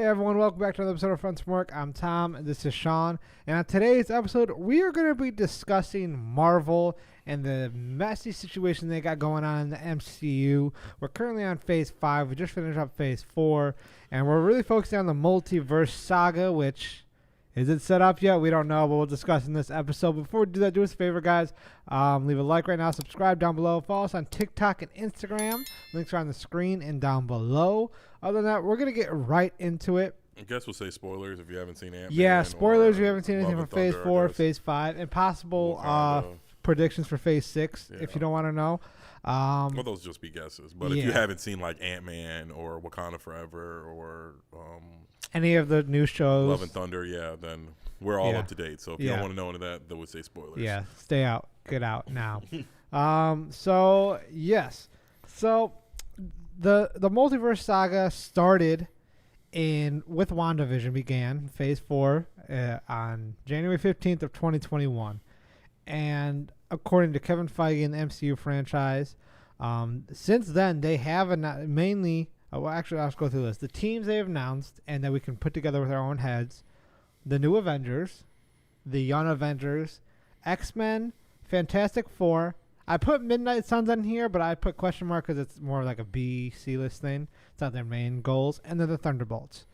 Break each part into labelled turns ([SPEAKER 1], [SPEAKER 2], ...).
[SPEAKER 1] Hey everyone, welcome back to another episode of Friends from Work. I'm Tom, and this is Sean. And on today's episode, we are going to be discussing Marvel and the messy situation they got going on in the MCU. We're currently on Phase 5. We just finished up Phase 4. And we're really focusing on the multiverse saga, which isn't set up yet. We don't know, but we'll discuss in this episode. Before we do that, do us a favor, guys. Leave a like right now. Subscribe down below. Follow us on TikTok and Instagram. Links are on the screen and down below. Other than that, we're going to get right into it.
[SPEAKER 2] I guess we'll say spoilers if you haven't seen Ant-Man.
[SPEAKER 1] Yeah, spoilers if you haven't seen anything from Phase 4,
[SPEAKER 2] or
[SPEAKER 1] Phase 5, and possible predictions for Phase 6 if you don't want to know.
[SPEAKER 2] Well, those just be guesses. But if
[SPEAKER 1] Yeah.
[SPEAKER 2] you haven't seen like Ant-Man or Wakanda Forever or
[SPEAKER 1] Any of the new shows.
[SPEAKER 2] Love and Thunder, then we're all
[SPEAKER 1] Yeah.
[SPEAKER 2] up to date. So if you don't want to know any of that, then we'll say spoilers.
[SPEAKER 1] Yeah, stay out. Get out now. So, yes. So, the multiverse saga started with WandaVision began, Phase 4, on January 15th of 2021. And according to Kevin Feige and the MCU franchise, since then, they have mainly... Well, actually, I'll just go through this. The teams they have announced and that we can put together with our own heads: the New Avengers, the Young Avengers, X-Men, Fantastic Four. I put Midnight Suns on here, but I put question mark because it's more like a B, C-list thing. It's not their main goals. And then the Thunderbolts.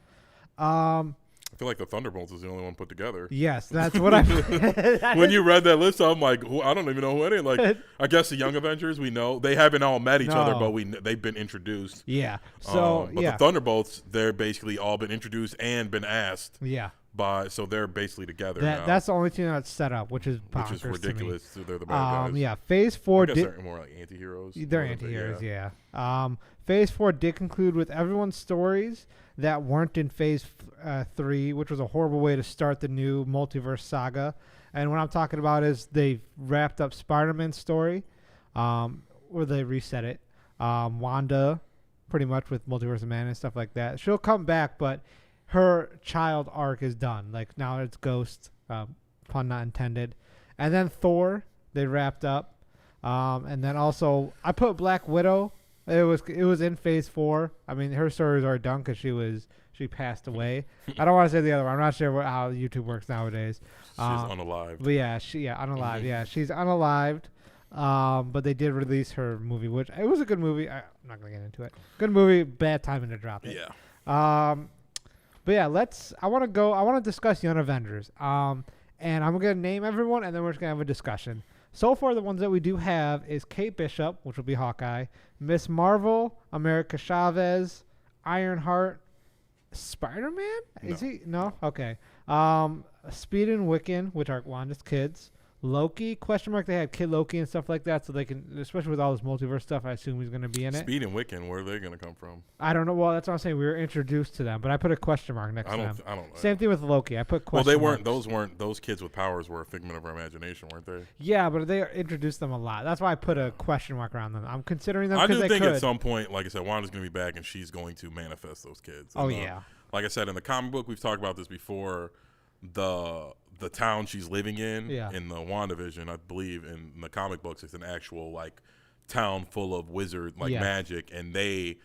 [SPEAKER 2] I feel like the Thunderbolts is the only one put together.
[SPEAKER 1] Yes, that's what I put.
[SPEAKER 2] When you read that list, I'm like, I don't even know who any. Like, I guess the Young Avengers, we know. They haven't all met each other, but they've been introduced.
[SPEAKER 1] Yeah.
[SPEAKER 2] But the Thunderbolts, they're basically all been introduced and been asked.
[SPEAKER 1] Yeah.
[SPEAKER 2] So they're basically together now.
[SPEAKER 1] That's the only team that's set up, which is
[SPEAKER 2] ridiculous. So they're the bad guys.
[SPEAKER 1] Yeah, Phase 4
[SPEAKER 2] they're more like anti-heroes.
[SPEAKER 1] They're anti-heroes, yeah. Phase 4 did conclude with everyone's stories that weren't in Phase 3, which was a horrible way to start the new multiverse saga. And what I'm talking about is they wrapped up Spider-Man's story, or they reset it. Wanda, pretty much with Multiverse of Man and stuff like that. She'll come back, but her child arc is done. Like, now it's Ghost, pun not intended. And then Thor, they wrapped up. And then also, I put Black Widow. It was in Phase 4. I mean, her stories are done because she passed away. I don't want to say the other one. I'm not sure how YouTube works nowadays.
[SPEAKER 2] She's unalived.
[SPEAKER 1] But unalived. Yeah, she's unalived. But they did release her movie, which it was a good movie. I'm not gonna get into it. Good movie, bad timing to drop it.
[SPEAKER 2] Yeah.
[SPEAKER 1] But yeah, I want to discuss Young Avengers. And I'm gonna name everyone, and then we're just gonna have a discussion. So far, the ones that we do have is Kate Bishop, which will be Hawkeye, Miss Marvel, America Chavez, Ironheart, Spider-Man? Is he? No? Okay. Speed and Wiccan, which are Wanda's kids. Loki, question mark. They had Kid Loki and stuff like that, so they can, especially with all this multiverse stuff, I assume he's going to be in it.
[SPEAKER 2] Speed and Wiccan, where are they going to come from?
[SPEAKER 1] I don't know. Well, that's what I'm saying. We were introduced to them, but I put a question mark next to them.
[SPEAKER 2] I don't know.
[SPEAKER 1] Same thing with Loki. I put question mark.
[SPEAKER 2] Those kids with powers were a figment of our imagination, weren't they?
[SPEAKER 1] Yeah, but they introduced them a lot. That's why I put a question mark around them. I'm considering them
[SPEAKER 2] I
[SPEAKER 1] because
[SPEAKER 2] do
[SPEAKER 1] they
[SPEAKER 2] think
[SPEAKER 1] could.
[SPEAKER 2] at some point, like I said, Wanda's going to be back and she's going to manifest those kids.
[SPEAKER 1] Oh,
[SPEAKER 2] And,
[SPEAKER 1] yeah.
[SPEAKER 2] Like I said, in the comic book, we've talked about this before, the town she's living in the WandaVision, I believe in the comic books, it's an actual like town full of wizard magic, and they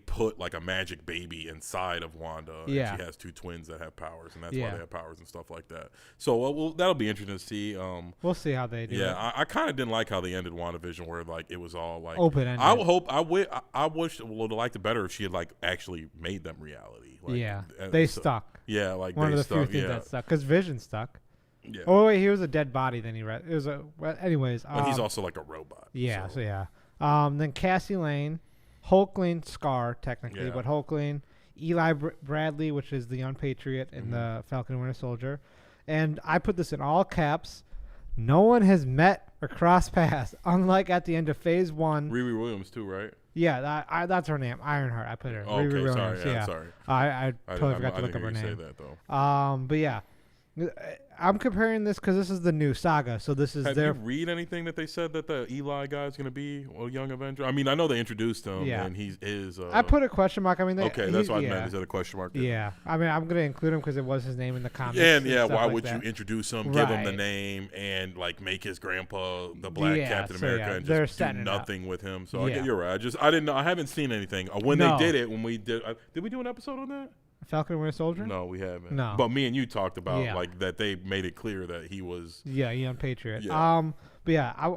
[SPEAKER 2] put like a magic baby inside of Wanda.
[SPEAKER 1] Yeah.
[SPEAKER 2] And she has two twins that have powers, and that's why they have powers and stuff like that. So that'll be interesting to see.
[SPEAKER 1] We'll see how they do.
[SPEAKER 2] Yeah, I kind of didn't like how they ended WandaVision, where like it was all like
[SPEAKER 1] open-ended.
[SPEAKER 2] I wish would have liked it better if she had like actually made them reality. Like,
[SPEAKER 1] they stuck.
[SPEAKER 2] Yeah, like
[SPEAKER 1] one
[SPEAKER 2] they
[SPEAKER 1] of the
[SPEAKER 2] stuck,
[SPEAKER 1] few things that stuck because Vision stuck.
[SPEAKER 2] Yeah.
[SPEAKER 1] Oh wait, he was a dead body. Then anyways.
[SPEAKER 2] But he's also like a robot.
[SPEAKER 1] Yeah. So yeah. Then Cassie Lane, Hulkling, Scar technically, but Hulkling, Eli Bradley, which is the young Patriot in the Falcon and Winter Soldier, and I put this in all caps. No one has met or crossed paths, unlike at the end of Phase 1.
[SPEAKER 2] Riri Williams too, right?
[SPEAKER 1] Yeah, that's her name. Ironheart. I put her.
[SPEAKER 2] Oh, okay,
[SPEAKER 1] Riri Williams,
[SPEAKER 2] sorry. Yeah, sorry.
[SPEAKER 1] I totally forgot to look up her name.
[SPEAKER 2] Say that though.
[SPEAKER 1] But yeah, I'm comparing this because this is the new saga. So this is
[SPEAKER 2] Have you read anything that they said that the Eli guy is going to be a young Avenger? I mean, I know they introduced him, and he is.
[SPEAKER 1] I put a question mark. I mean,
[SPEAKER 2] okay, that's what I meant. Is that a question mark? There?
[SPEAKER 1] Yeah, I mean, I'm going to include him because it was his name in the comics.
[SPEAKER 2] And why
[SPEAKER 1] like
[SPEAKER 2] would
[SPEAKER 1] that.
[SPEAKER 2] you introduce him, give him the name, and like make his grandpa the Black Captain America, and just do nothing with him? So I get you're right. I didn't know. I haven't seen anything when they did it. When we did we do an episode on that?
[SPEAKER 1] Falcon and Winter Soldier?
[SPEAKER 2] No, we haven't.
[SPEAKER 1] No.
[SPEAKER 2] But me and you talked about like that they made it clear that he was.
[SPEAKER 1] Yeah, young Patriot.
[SPEAKER 2] Yeah.
[SPEAKER 1] But yeah,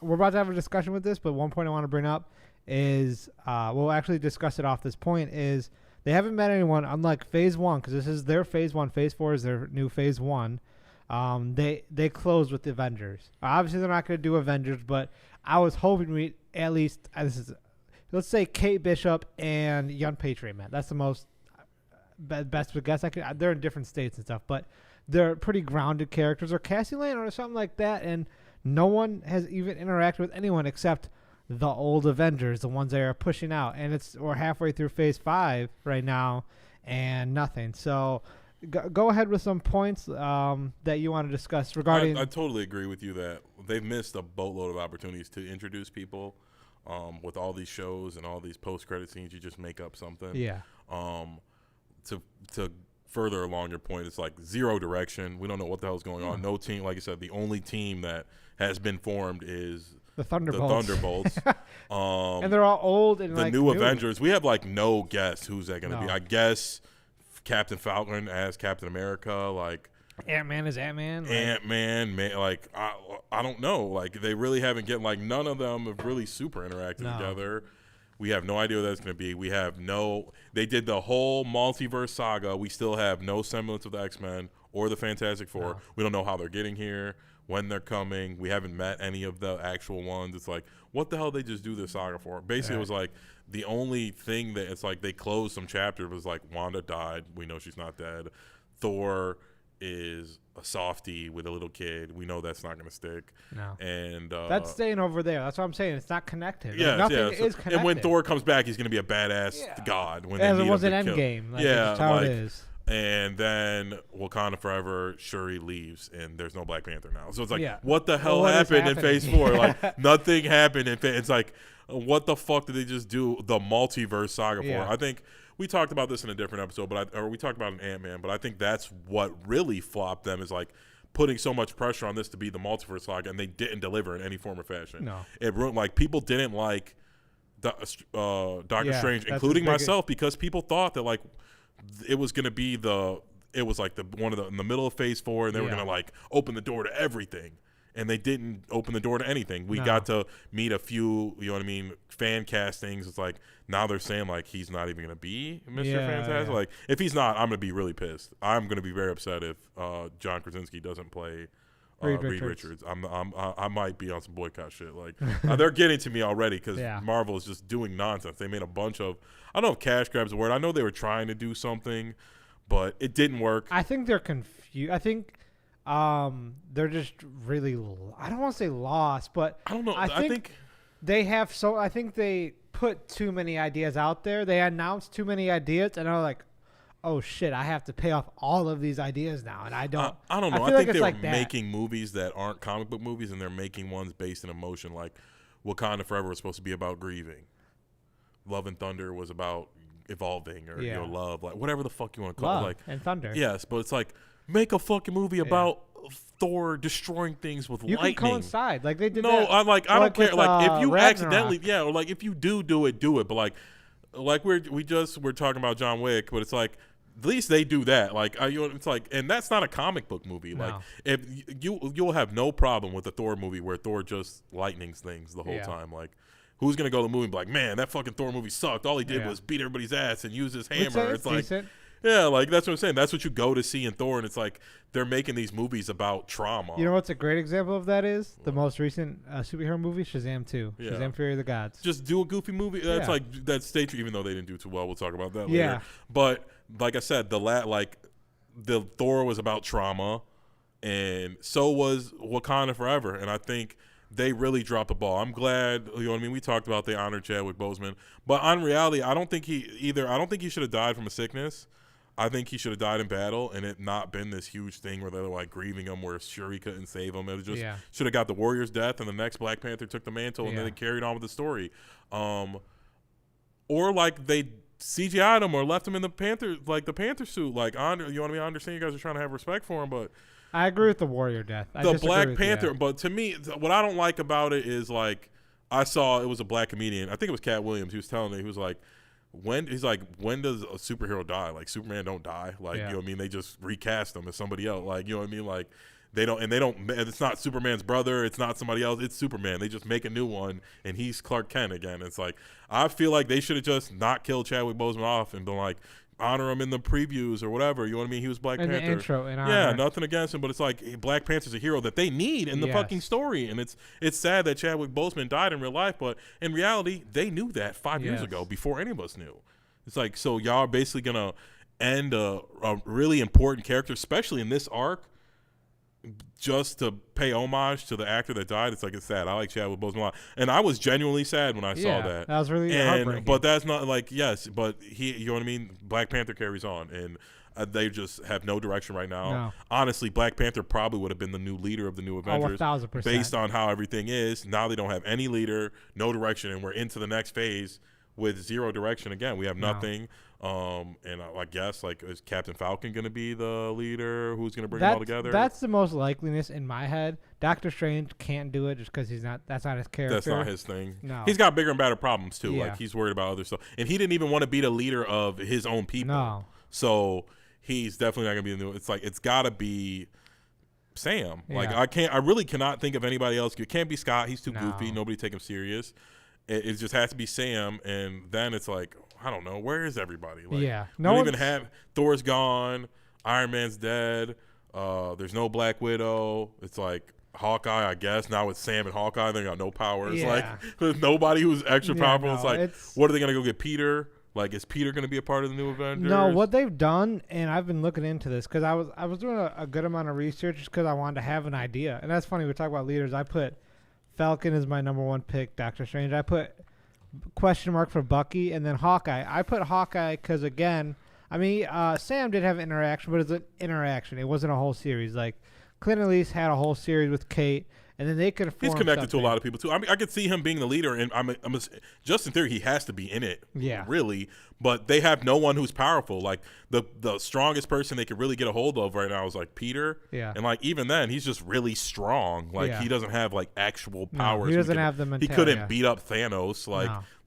[SPEAKER 1] we're about to have a discussion with this, but one point I want to bring up is we'll actually discuss it off this point is they haven't met anyone unlike Phase 1 because this is their Phase 1. Phase 4 is their new Phase 1. They closed with the Avengers. Obviously, they're not going to do Avengers, but I was hoping we at least let's say Kate Bishop and Young Patriot met. That's the most best guess I could. They're in different states and stuff, but they're pretty grounded characters. Or Cassie Lane or something like that, and no one has even interacted with anyone except the old Avengers, the ones that are pushing out, and we're halfway through Phase 5 right now, and nothing. So. Go ahead with some points that you want to discuss regarding.
[SPEAKER 2] I totally agree with you that they've missed a boatload of opportunities to introduce people with all these shows and all these post-credit scenes. You just make up something.
[SPEAKER 1] Yeah.
[SPEAKER 2] To further along your point, it's like zero direction. We don't know what the hell's going on. No team, like I said, the only team that has been formed is
[SPEAKER 1] the Thunderbolts. And they're all old and
[SPEAKER 2] the new Avengers. We have like no guess who's that going to be. I guess Captain Falcon as Captain America, like
[SPEAKER 1] Ant-Man as Ant-Man.
[SPEAKER 2] Ant-Man, like I don't know. Like they really haven't none of them have really super interacted together. We have no idea what that's going to be. They did the whole multiverse saga. We still have no semblance of the X-Men or the Fantastic Four. No. We don't know how they're getting here, when they're coming. We haven't met any of the actual ones. It's like, what the hell did they just do this saga for? Basically, It was like the only thing that it's like they closed some chapters was like Wanda died. We know she's not dead. Thor is a softie with a little kid. We know that's not going to stick.
[SPEAKER 1] No.
[SPEAKER 2] And
[SPEAKER 1] that's staying over there. That's what I'm saying. It's not connected.
[SPEAKER 2] Yeah,
[SPEAKER 1] nothing is connected.
[SPEAKER 2] And when Thor comes back, he's going to be a badass god. When
[SPEAKER 1] as it was an Endgame. Like, that's how it is.
[SPEAKER 2] And then Wakanda Forever, Shuri leaves, and there's no Black Panther now. So it's like, what the hell happened in Phase 4? Like, nothing happened. It's like, what the fuck did they just do the multiverse saga for? I think we talked about this in a different episode, or we talked about an Ant-Man, but I think that's what really flopped them is like putting so much pressure on this to be the multiverse saga, and they didn't deliver in any form or fashion.
[SPEAKER 1] No.
[SPEAKER 2] It ruined, like, people didn't like Doctor Strange, including myself, because people thought that, like, it was going to be in the middle of Phase 4, and they were going to like open the door to everything, and they didn't open the door to anything. We got to meet a few, you know what I mean, fan castings. It's like now they're saying like he's not even going to be Mr. Fantastic. Like if he's not, I'm going to be really pissed. I'm going to be very upset if John Krasinski doesn't play Reed Richards. I might be on some boycott shit. Like they're getting to me already because Marvel is just doing nonsense. They made a bunch of, I don't know if cash grab's a word. I know they were trying to do something, but it didn't work.
[SPEAKER 1] I think they're confused. I think they're just really, I don't want to say lost, but
[SPEAKER 2] I don't know.
[SPEAKER 1] I think they have I think they put too many ideas out there. They announced too many ideas, and are like, oh shit, I have to pay off all of these ideas now, and I don't.
[SPEAKER 2] I don't know. I think they're making movies that aren't comic book movies, and they're making ones based in emotion. Like Wakanda Forever was supposed to be about grieving. Love and Thunder was about evolving or love, like whatever the fuck you want to call it. Like
[SPEAKER 1] and Thunder.
[SPEAKER 2] Yes, but it's like make a fucking movie about Thor destroying things with lightning.
[SPEAKER 1] You can coincide, like they did.
[SPEAKER 2] No, I don't care. Like if you accidentally, or like if you do it. But like we're talking about John Wick, but it's like at least they do that. Like it's like, and that's not a comic book movie. No. Like if you'll have no problem with a Thor movie where Thor just lightnings things the whole time. Like who's gonna go to the movie and be like, man, that fucking Thor movie sucked. All he did was beat everybody's ass and use his hammer. It's like decent. Yeah, like that's what I'm saying. That's what you go to see in Thor, and it's like they're making these movies about trauma.
[SPEAKER 1] You know what's a great example of that is the most recent superhero movie, Shazam 2. Yeah. Shazam: Fury of the Gods.
[SPEAKER 2] Just do a goofy movie. That's like that stage, even though they didn't do too well. We'll talk about that later. But like I said, the Thor was about trauma, and so was Wakanda Forever. And I think they really dropped the ball. I'm glad, you know what I mean? We talked about they honored Chadwick Boseman, but on reality, I don't think he should have died from a sickness. I think he should have died in battle, and it not been this huge thing where they're like grieving him, where Shuri couldn't save him. It just should have got the Warrior's death, and the next Black Panther took the mantle, and then they carried on with the story. Or like they CGI'd him or left him in the Panther suit. Like, you know what I mean? I understand you guys are trying to have respect for him, but
[SPEAKER 1] I agree with the Warrior death.
[SPEAKER 2] The Black Panther, but to me, what I don't like about it is like I saw it was a black comedian. I think it was Cat Williams. He was telling me, he was like, when does a superhero die? Like Superman don't die. Like you know what I mean? They just recast him as somebody else. Like you know what I mean? Like they don't. It's not Superman's brother. It's not somebody else. It's Superman. They just make a new one, and he's Clark Kent again. It's like I feel like they should have just not killed Chadwick Boseman off and been like, honor him in the previews or whatever. You know what I mean? He was Black Panther.
[SPEAKER 1] In the intro.
[SPEAKER 2] Nothing against him, but it's like Black Panther's a hero that they need in the fucking story. And it's sad that Chadwick Boseman died in real life, but in reality, they knew that 5 years ago before any of us knew. It's like, so y'all are basically going to end a really important character, especially in this arc, just to pay homage to the actor that died. It's like, it's sad. I like Chadwick Boseman a lot, and I was genuinely sad when I saw that.
[SPEAKER 1] That was really heartbreaking.
[SPEAKER 2] But that's not like but he, you know what I mean. Black Panther carries on, and they just have no direction right now.
[SPEAKER 1] No.
[SPEAKER 2] Honestly, Black Panther probably would have been the new leader of the new Avengers,
[SPEAKER 1] 1,000%.
[SPEAKER 2] based on how everything is. Now they don't have any leader, no direction, and we're into the next phase with zero direction again. We have nothing. And I guess is Captain Falcon going to be the leader? Who's going to bring them all together?
[SPEAKER 1] That's the most likeliness in my head. Doctor Strange can't do it just because that's not his character.
[SPEAKER 2] That's not his thing.
[SPEAKER 1] No.
[SPEAKER 2] He's got bigger and better problems too.
[SPEAKER 1] Yeah.
[SPEAKER 2] Like he's worried about other stuff, and he didn't even want to be the leader of his own people.
[SPEAKER 1] No.
[SPEAKER 2] So he's definitely not going to be the new. It's like it's got to be Sam. Like I really cannot think of anybody else. It can't be Scott. He's too goofy. Nobody take him serious. It just has to be Sam, and then it's like, I don't know, where is everybody? Like,
[SPEAKER 1] no
[SPEAKER 2] don't even have Thor's gone, Iron Man's dead. There's no Black Widow. It's like Hawkeye, I guess. Now it's Sam and Hawkeye. They got no powers. Like there's nobody who's extra powerful. It's like, what are they gonna go get Peter? Like, is Peter gonna be a part of the new Avengers?
[SPEAKER 1] No, what they've done, and I've been looking into this because I was doing a good amount of research just because I wanted to have an idea. And that's funny. We talk about leaders. I put Falcon is my number one pick. Doctor Strange. I put question mark for Bucky, and then Hawkeye. I put Hawkeye because, again, I mean, Sam did have an interaction, but it's an interaction. It wasn't a whole series. Like, Clint at least had a whole series with Kate, and then they could form
[SPEAKER 2] He's connected
[SPEAKER 1] something.
[SPEAKER 2] to a lot of people, too. I mean, I could see him being the leader, and just in theory, he has to be in it, really. But they have no one who's powerful. Like, the strongest person they could really get a hold of right now is, like, Peter.
[SPEAKER 1] Yeah.
[SPEAKER 2] And, like, even then, he's just really strong. Like, he doesn't have, like, actual powers.
[SPEAKER 1] No, he doesn't have the mentality.
[SPEAKER 2] He couldn't beat up Thanos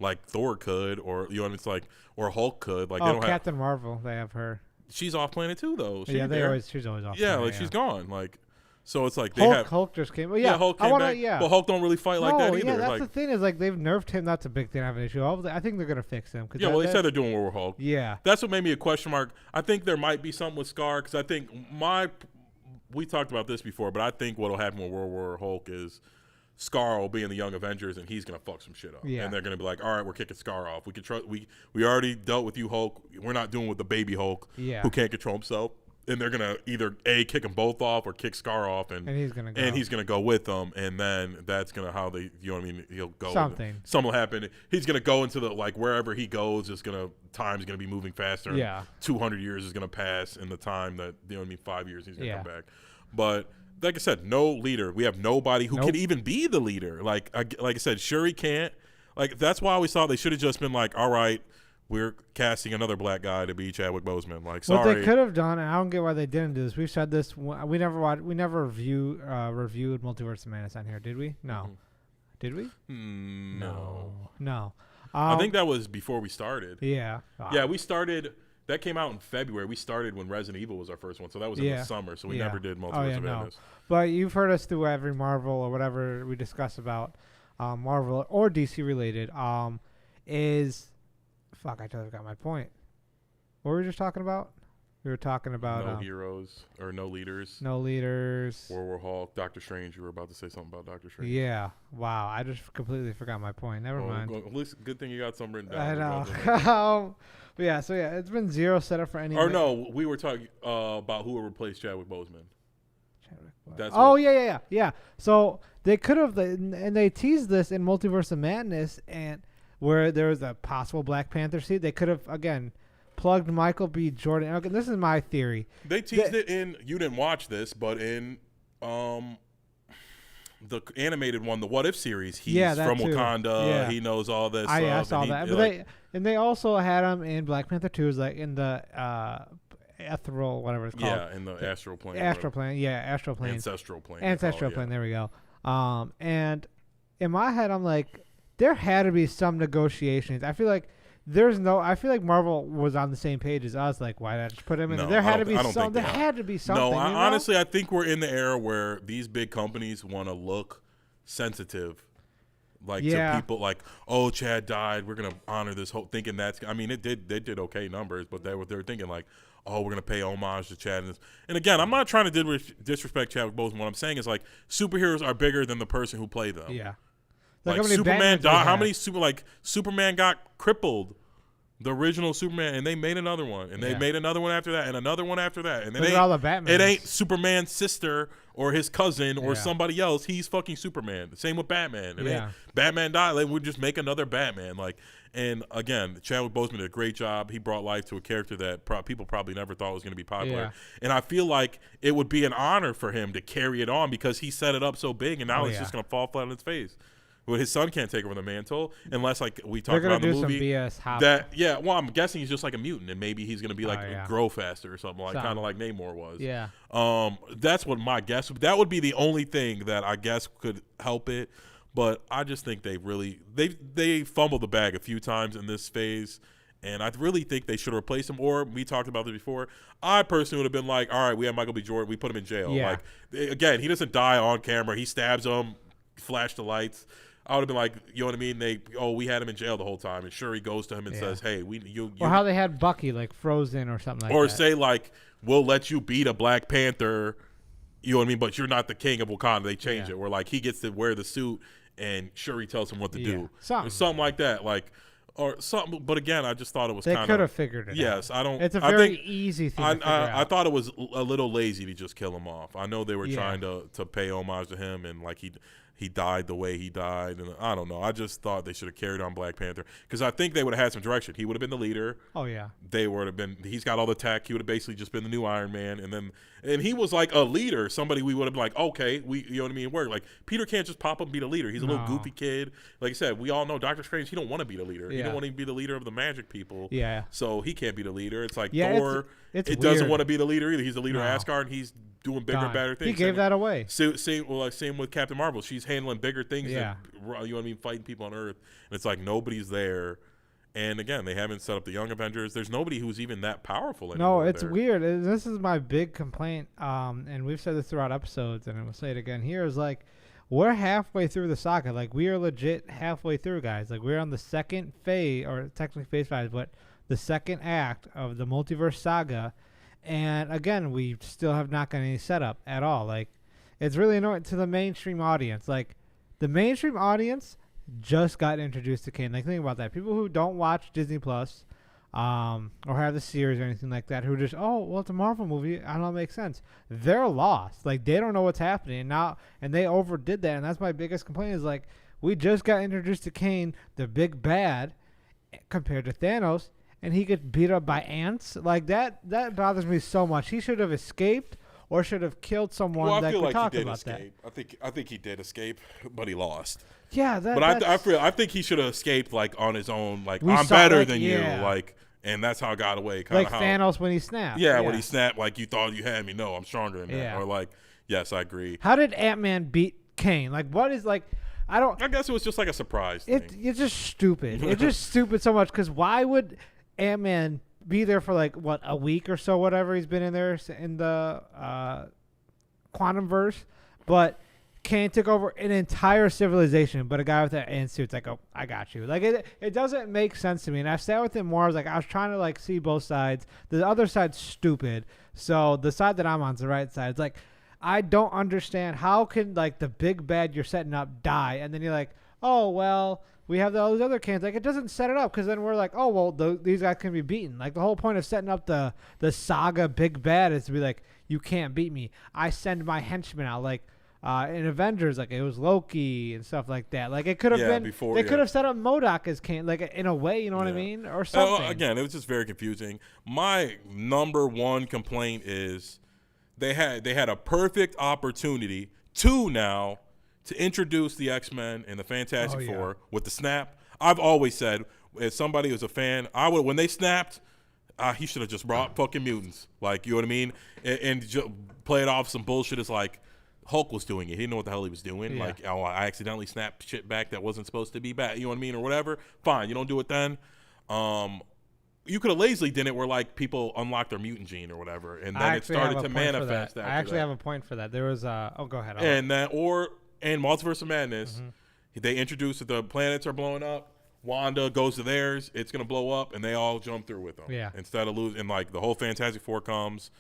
[SPEAKER 2] like Thor could, or, you know what I mean? It's like, or Hulk could. Like, they don't
[SPEAKER 1] Captain Marvel, they have her.
[SPEAKER 2] She's off planet, too, though.
[SPEAKER 1] She's always off planet.
[SPEAKER 2] Yeah, like, she's gone. Like, so it's like
[SPEAKER 1] Hulk just came. Well,
[SPEAKER 2] Hulk came back. But Hulk don't really fight like that either.
[SPEAKER 1] Yeah, that's the thing is like they've nerfed him. That's a big thing I have an issue. I think they're gonna fix him.
[SPEAKER 2] Yeah, they said they're doing War Hulk.
[SPEAKER 1] Yeah,
[SPEAKER 2] that's what made me a question mark. I think there might be something with Scar because I think we talked about this before, but I think what'll happen with World War Hulk is Scar will be in the Young Avengers and he's gonna fuck some shit up. Yeah. And they're gonna be like, all right, we're kicking Scar off. We can trust. We already dealt with you, Hulk. We're not doing with the baby Hulk who can't control himself. And they're gonna either kick them both off or kick Scar off, and he's gonna go with them, and then that's gonna how they, you know what I mean? He'll go. Something will happen. He's gonna go into the wherever he goes. Time's gonna be moving faster. Yeah, 200 years is gonna pass in the time that 5 years he's gonna come back. But like I said, no leader. We have nobody who can even be the leader. Like I said, Shuri can't. Like that's why I always thought they should have just been like, all right, we're casting another black guy to be Chadwick Boseman. Like, sorry.
[SPEAKER 1] What they could have done, and I don't get why they didn't do this. We've said this. We never reviewed Multiverse of Madness on here, did we? No. Mm-hmm. Did we? No.
[SPEAKER 2] I think that was before we started.
[SPEAKER 1] Yeah.
[SPEAKER 2] Yeah, we started. That came out in February. We started when Resident Evil was our first one, so that was in the summer. So we never did Multiverse of Madness.
[SPEAKER 1] But you've heard us through every Marvel or whatever we discuss about Marvel or DC related. Fuck, I totally forgot my point. What were we just talking about? We were talking about
[SPEAKER 2] no heroes or no leaders.
[SPEAKER 1] No leaders.
[SPEAKER 2] World War Hulk, Doctor Strange. You were about to say something about Doctor Strange.
[SPEAKER 1] Yeah. Wow. I just completely forgot my point. Never mind.
[SPEAKER 2] At least good thing you got something written down.
[SPEAKER 1] I know. But yeah. So it's been zero setup for any.
[SPEAKER 2] Or no, we were talking about who would replace Chadwick Boseman.
[SPEAKER 1] Yeah. So they could have, and they teased this in Multiverse of Madness, and where there was a possible Black Panther seed, they could have, again, plugged Michael B. Jordan. Okay, this is my theory.
[SPEAKER 2] They teased it in, you didn't watch this, but in the animated one, the What If series, he's from Wakanda. Yeah. He knows all this.
[SPEAKER 1] I saw that. But they also had him in Black Panther 2, like in the ethereal, whatever it's called.
[SPEAKER 2] Yeah, in the astral plane.
[SPEAKER 1] Astral plane.
[SPEAKER 2] Ancestral plane.
[SPEAKER 1] Ancestral plane, there we go. And in my head, I'm like, there had to be some negotiations. I feel like there's no. I feel like Marvel was on the same page as us. Like, why did I just put him in?
[SPEAKER 2] No,
[SPEAKER 1] There had to be
[SPEAKER 2] some.
[SPEAKER 1] There had to be something.
[SPEAKER 2] No, honestly, I think we're in the era where these big companies want to look sensitive, like to people. Like, oh, Chad died. We're gonna honor this whole thinking that's. I mean, they did okay numbers, but they were thinking like, oh, we're gonna pay homage to Chad. And again, I'm not trying to disrespect Chadwick Boseman. What I'm saying is like superheroes are bigger than the person who played them.
[SPEAKER 1] Yeah.
[SPEAKER 2] Like Superman died. How many Superman got crippled? The original Superman, and they made another one, and they made another one after that, and another one after that, and it ain't Superman's sister or his cousin or somebody else. He's fucking Superman. The same with Batman. Batman died. Like, we'd just make another Batman. Like, and again, Chadwick Boseman did a great job. He brought life to a character that people probably never thought was going to be popular. And I feel like it would be an honor for him to carry it on because he set it up so big, and now it's just going to fall flat on its face. Well, his son can't take over the mantle unless, like we talked about in the movie.
[SPEAKER 1] They're gonna do some BS.
[SPEAKER 2] Well, I'm guessing he's just like a mutant, and maybe he's gonna be like grow faster or something, like kind of like Namor was.
[SPEAKER 1] Yeah.
[SPEAKER 2] That's what my guess. That would be the only thing that I guess could help it. But I just think they fumbled the bag a few times in this phase, and I really think they should replace him. Or we talked about this before. I personally would have been like, all right, we have Michael B. Jordan, we put him in jail.
[SPEAKER 1] Yeah.
[SPEAKER 2] Like again, he doesn't die on camera. He stabs him, flash the lights. I would have been like, you know what I mean? We had him in jail the whole time, and sure, he goes to him and says, "Hey,
[SPEAKER 1] or how they had Bucky like frozen or something like that.
[SPEAKER 2] Or say like, we'll let you beat a Black Panther, you know what I mean? But you're not the king of Wakanda. They change it, where like he gets to wear the suit, and Shuri tells him what to do, something like that, like or something. But again, I just thought it was
[SPEAKER 1] they could have figured it.
[SPEAKER 2] Yes,
[SPEAKER 1] out.
[SPEAKER 2] I don't.
[SPEAKER 1] It's a very easy thing. to figure out.
[SPEAKER 2] I thought it was a little lazy to just kill him off. I know they were trying to pay homage to him, and like he died the way he died, and I don't know. I just thought they should have carried on Black Panther because I think they would have had some direction. He would have been the leader.
[SPEAKER 1] Oh yeah.
[SPEAKER 2] They would have been. He's got all the tech. He would have basically just been the new Iron Man, and he was like a leader. Somebody we would have been like, okay, you know what I mean? Work like Peter can't just pop up and be the leader. He's a little goofy kid. Like I said, we all know Doctor Strange. He don't want to be the leader. He don't want to be the leader of the magic people.
[SPEAKER 1] Yeah.
[SPEAKER 2] So he can't be the leader. It's like Thor.
[SPEAKER 1] It
[SPEAKER 2] doesn't want to be the leader either. He's the leader of Asgard, and he's doing bigger and better things.
[SPEAKER 1] He gave that away.
[SPEAKER 2] Same with Captain Marvel. She's handling bigger things than, you know what I mean, fighting people on Earth. And it's like nobody's there. And again, they haven't set up the Young Avengers. There's nobody who's even that powerful anymore.
[SPEAKER 1] No, it's weird. This is my big complaint, and we've said this throughout episodes, and we'll say it again here, is like, we're halfway through the saga. Like, we are legit halfway through, guys. Like, we're on the second phase, or technically phase 5, but the second act of the multiverse saga. And again, we still have not gotten any setup at all. Like, it's really annoying to the mainstream audience. Like, the mainstream audience just got introduced to Kane. Like, think about that. People who don't watch Disney Plus, or have the series or anything like that, who just, oh, well, it's a Marvel movie. I don't know, it makes sense. They're lost. Like, they don't know what's happening now, and they overdid that. And that's my biggest complaint is, like, we just got introduced to Kane, the big bad, compared to Thanos, and he gets beat up by ants. Like, that bothers me so much. He should have escaped or should have killed someone that could talk about that.
[SPEAKER 2] I think he did escape, but he lost.
[SPEAKER 1] Yeah,
[SPEAKER 2] I think he should have escaped like on his own. Like, I'm better than you. Like, and that's how I got away.
[SPEAKER 1] Like Thanos when he snapped.
[SPEAKER 2] Yeah, when he snapped, like, you thought you had me. No, I'm stronger than that. Or like, yes, I agree.
[SPEAKER 1] How did Ant-Man beat Kane? Like, what is like? I guess
[SPEAKER 2] it was just like a surprise thing.
[SPEAKER 1] It's just stupid. It's just stupid so much because why would Ant-Man be there for like what, a week or so, whatever he's been in there in the quantum verse, but Kane took over an entire civilization, but a guy with that ant suit's like, oh, I got you. Like, it doesn't make sense to me. And I sat with him more. I was trying to like see both sides. The other side's stupid, so the side that I'm on's the right side. It's like, I don't understand how can like the big bad you're setting up die, and then you're like, oh well, we have all these other cans. Like, it doesn't set it up because then we're like, oh well, these guys can be beaten. Like, the whole point of setting up the saga big bad is to be like, you can't beat me. I send my henchmen out. Like, in Avengers, like, it was Loki and stuff like that. Like, it could have been before. They could have set up MODOK as Kane, like, in a way, you know what I mean, or something.
[SPEAKER 2] Again, it was just very confusing. My number one complaint is they had a perfect opportunity to introduce the X-Men and the Fantastic Four with the snap. I've always said, as somebody who's a fan, when they snapped, he should have just brought fucking mutants. Like, you know what I mean? And play it off some bullshit as like Hulk was doing it. He didn't know what the hell he was doing. Yeah. Like, oh, I accidentally snapped shit back that wasn't supposed to be back. You know what I mean? Or whatever. Fine, you don't do it then. You could have lazily done it where like people unlock their mutant gene or whatever, and then it started to manifest.
[SPEAKER 1] I actually have a point for that. There was go ahead.
[SPEAKER 2] And Multiverse of Madness, they introduced that the planets are blowing up. Wanda goes to theirs, it's gonna blow up, and they all jump through with them.
[SPEAKER 1] Yeah.
[SPEAKER 2] Instead of losing, like the whole Fantastic Four comes,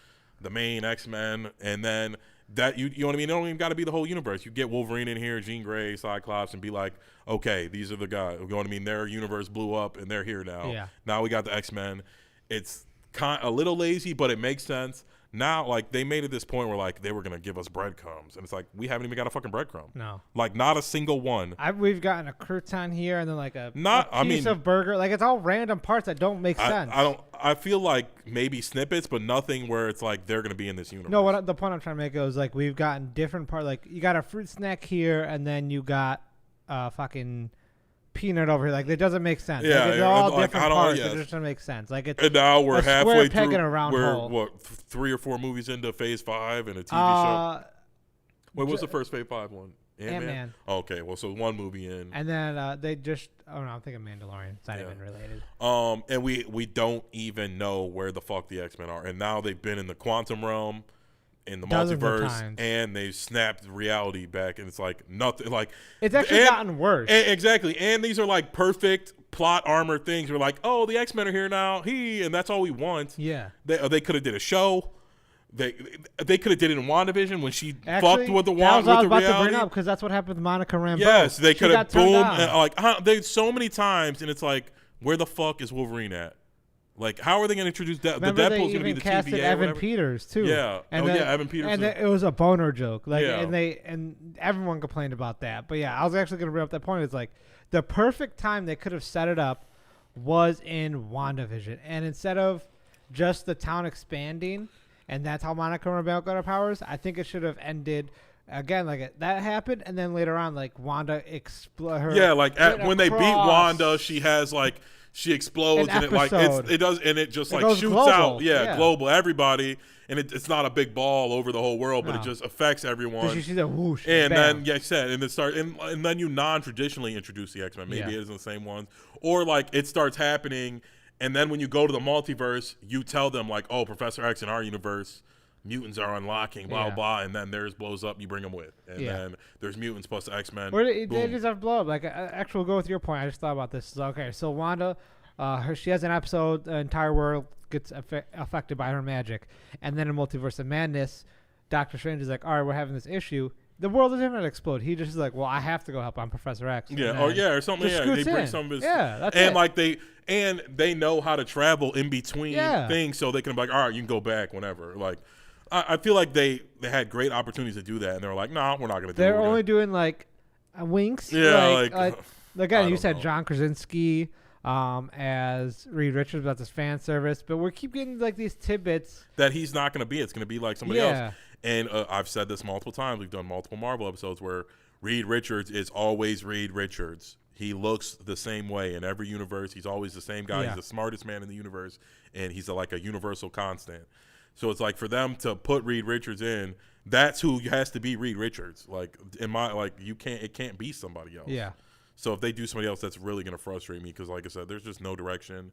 [SPEAKER 2] the main X-Men, and then that you know what I mean. It don't even got to be the whole universe. You get Wolverine in here, Jean Grey, Cyclops, and be like, okay, these are the guys. You know what I mean? Their universe blew up, and they're here now.
[SPEAKER 1] Yeah.
[SPEAKER 2] Now we got the X-Men. It's a little lazy, but it makes sense. Now, like, they made it this point where, like, they were going to give us breadcrumbs. And it's like, we haven't even got a fucking breadcrumb.
[SPEAKER 1] No.
[SPEAKER 2] Like, not a single one.
[SPEAKER 1] We've gotten a crouton here and then, like, a piece of burger. Like, it's all random parts that don't make sense.
[SPEAKER 2] I feel like maybe snippets, but nothing where it's like they're going to be in this universe.
[SPEAKER 1] No, the point I'm trying to make is, like, we've gotten different parts. Like, you got a fruit snack here and then you got fucking peanut over here. Like, it doesn't make sense.
[SPEAKER 2] Yeah,
[SPEAKER 1] like, they're all different parts. It just doesn't make sense. Like, it's
[SPEAKER 2] and now we're halfway
[SPEAKER 1] peg
[SPEAKER 2] through.
[SPEAKER 1] In a round hole.
[SPEAKER 2] What 3 or 4 movies into Phase 5 and a TV show? Wait, what's the first Phase 5 one?
[SPEAKER 1] Ant-Man.
[SPEAKER 2] Oh, okay, well, so one movie in.
[SPEAKER 1] And then they just. Oh no, I'm thinking Mandalorian. It's not even related.
[SPEAKER 2] And we don't even know where the fuck the X-Men are, and now they've been in the quantum realm. In the multiverse, and they've snapped reality back, and it's like nothing. Like
[SPEAKER 1] it's actually gotten worse.
[SPEAKER 2] Exactly, and these are like perfect plot armor things. We're like, oh, the X-Men are here now. And that's all we want.
[SPEAKER 1] Yeah,
[SPEAKER 2] they could have did a show. They could have did it in WandaVision when she fucked with the wand with the reality. That was about to bring up
[SPEAKER 1] because that's what happened with Monica Rambeau.
[SPEAKER 2] Yes, they could have boom. They so many times, and it's like, where the fuck is Wolverine at? Like, how are they going to introduce the Deadpool's going to be the
[SPEAKER 1] casted
[SPEAKER 2] TVA
[SPEAKER 1] Evan Peters too.
[SPEAKER 2] Yeah, Evan Peters.
[SPEAKER 1] And it was a boner joke. Like, and everyone complained about that. But yeah, I was actually going to bring up that point. It's like the perfect time they could have set it up was in WandaVision, and instead of just the town expanding, and that's how Monica Rambeau got her powers. I think it should have ended. Again, like that happened, and then later on, like Wanda explode.
[SPEAKER 2] Yeah, like when they beat Wanda, she has like. She explodes and it just like shoots
[SPEAKER 1] global.
[SPEAKER 2] Out. Yeah, global, everybody. And it's not a big ball over the whole world, but it just affects everyone.
[SPEAKER 1] Did you see the whoosh?
[SPEAKER 2] And then, and then you non-traditionally introduce the X-Men. Maybe it isn't the same ones. Or like it starts happening, and then when you go to the multiverse, you tell them like, oh, Professor X in our universe, mutants are unlocking, blah, blah, and then theirs blows up, you bring them with. And then there's mutants plus the X-Men.
[SPEAKER 1] They just have to blow up. Like, actually, we'll go with your point. I just thought about this. Okay, so Wanda, she has an episode, the entire world gets affected by her magic. And then in Multiverse of Madness, Doctor Strange is like, all right, we're having this issue. The world doesn't even explode. He just is like, well, I have to go help. I'm Professor X.
[SPEAKER 2] Yeah, or something. Yeah, they bring some of his.
[SPEAKER 1] Yeah, that's
[SPEAKER 2] and
[SPEAKER 1] it.
[SPEAKER 2] Like they know how to travel in between things, so they can be like, all right, you can go back whenever. Like, I feel like they had great opportunities to do that, and they were like, "No, we're not going to do it."
[SPEAKER 1] They're only doing like winks.
[SPEAKER 2] Yeah,
[SPEAKER 1] like again, you said John Krasinski as Reed Richards about this fan service, but we keep getting like these tidbits
[SPEAKER 2] that he's not going to be. It's going to be like somebody else. And I've said this multiple times. We've done multiple Marvel episodes where Reed Richards is always Reed Richards. He looks the same way in every universe. He's always the same guy. He's the smartest man in the universe, and he's like a universal constant. So it's like for them to put Reed Richards in, that's who has to be Reed Richards. Like it can't be somebody else.
[SPEAKER 1] Yeah.
[SPEAKER 2] So if they do somebody else, that's really going to frustrate me because, like I said, there's just no direction.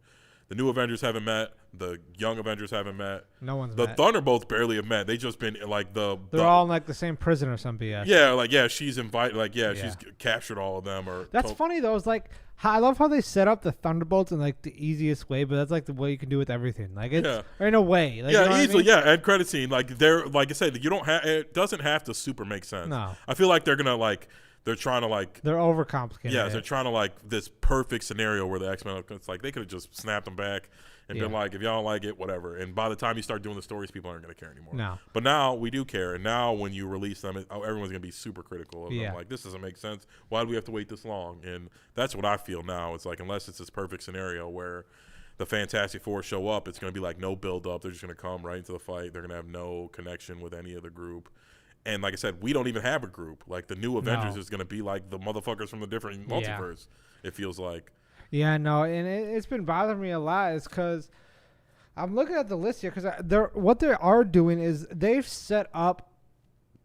[SPEAKER 2] The new Avengers haven't met. The young Avengers haven't met.
[SPEAKER 1] No one's
[SPEAKER 2] met. The Thunderbolts barely have met. They just been like
[SPEAKER 1] they're all in like the same prison or some BS.
[SPEAKER 2] Yeah, she's invited. She's captured all of them.
[SPEAKER 1] That's funny though. It's like I love how they set up the Thunderbolts in like the easiest way, but that's like the way you can do with everything. Like it's or in a way. Like,
[SPEAKER 2] yeah,
[SPEAKER 1] you know
[SPEAKER 2] easily.
[SPEAKER 1] What I mean?
[SPEAKER 2] Yeah, end credit scene. Like they're like I said, you don't have. It doesn't have to super make sense.
[SPEAKER 1] No,
[SPEAKER 2] I feel like they're gonna like. They're trying to like.
[SPEAKER 1] They're overcomplicating.
[SPEAKER 2] Yeah, they're trying to like this perfect scenario where the X-Men. It's like they could have just snapped them back and been like, if y'all don't like it, whatever. And by the time you start doing the stories, people aren't going to care anymore.
[SPEAKER 1] No.
[SPEAKER 2] But now we do care. And now when you release them, everyone's going to be super critical of them. Like, this doesn't make sense. Why do we have to wait this long? And that's what I feel now. It's like, unless it's this perfect scenario where the Fantastic Four show up, it's going to be like no build up. They're just going to come right into the fight. They're going to have no connection with any other group. And like I said, we don't even have a group. Like the new Avengers is going to be like the motherfuckers from the different multiverse. It feels like.
[SPEAKER 1] Yeah, no, and it's been bothering me a lot. Is because I'm looking at the list here because what they are doing is they've set up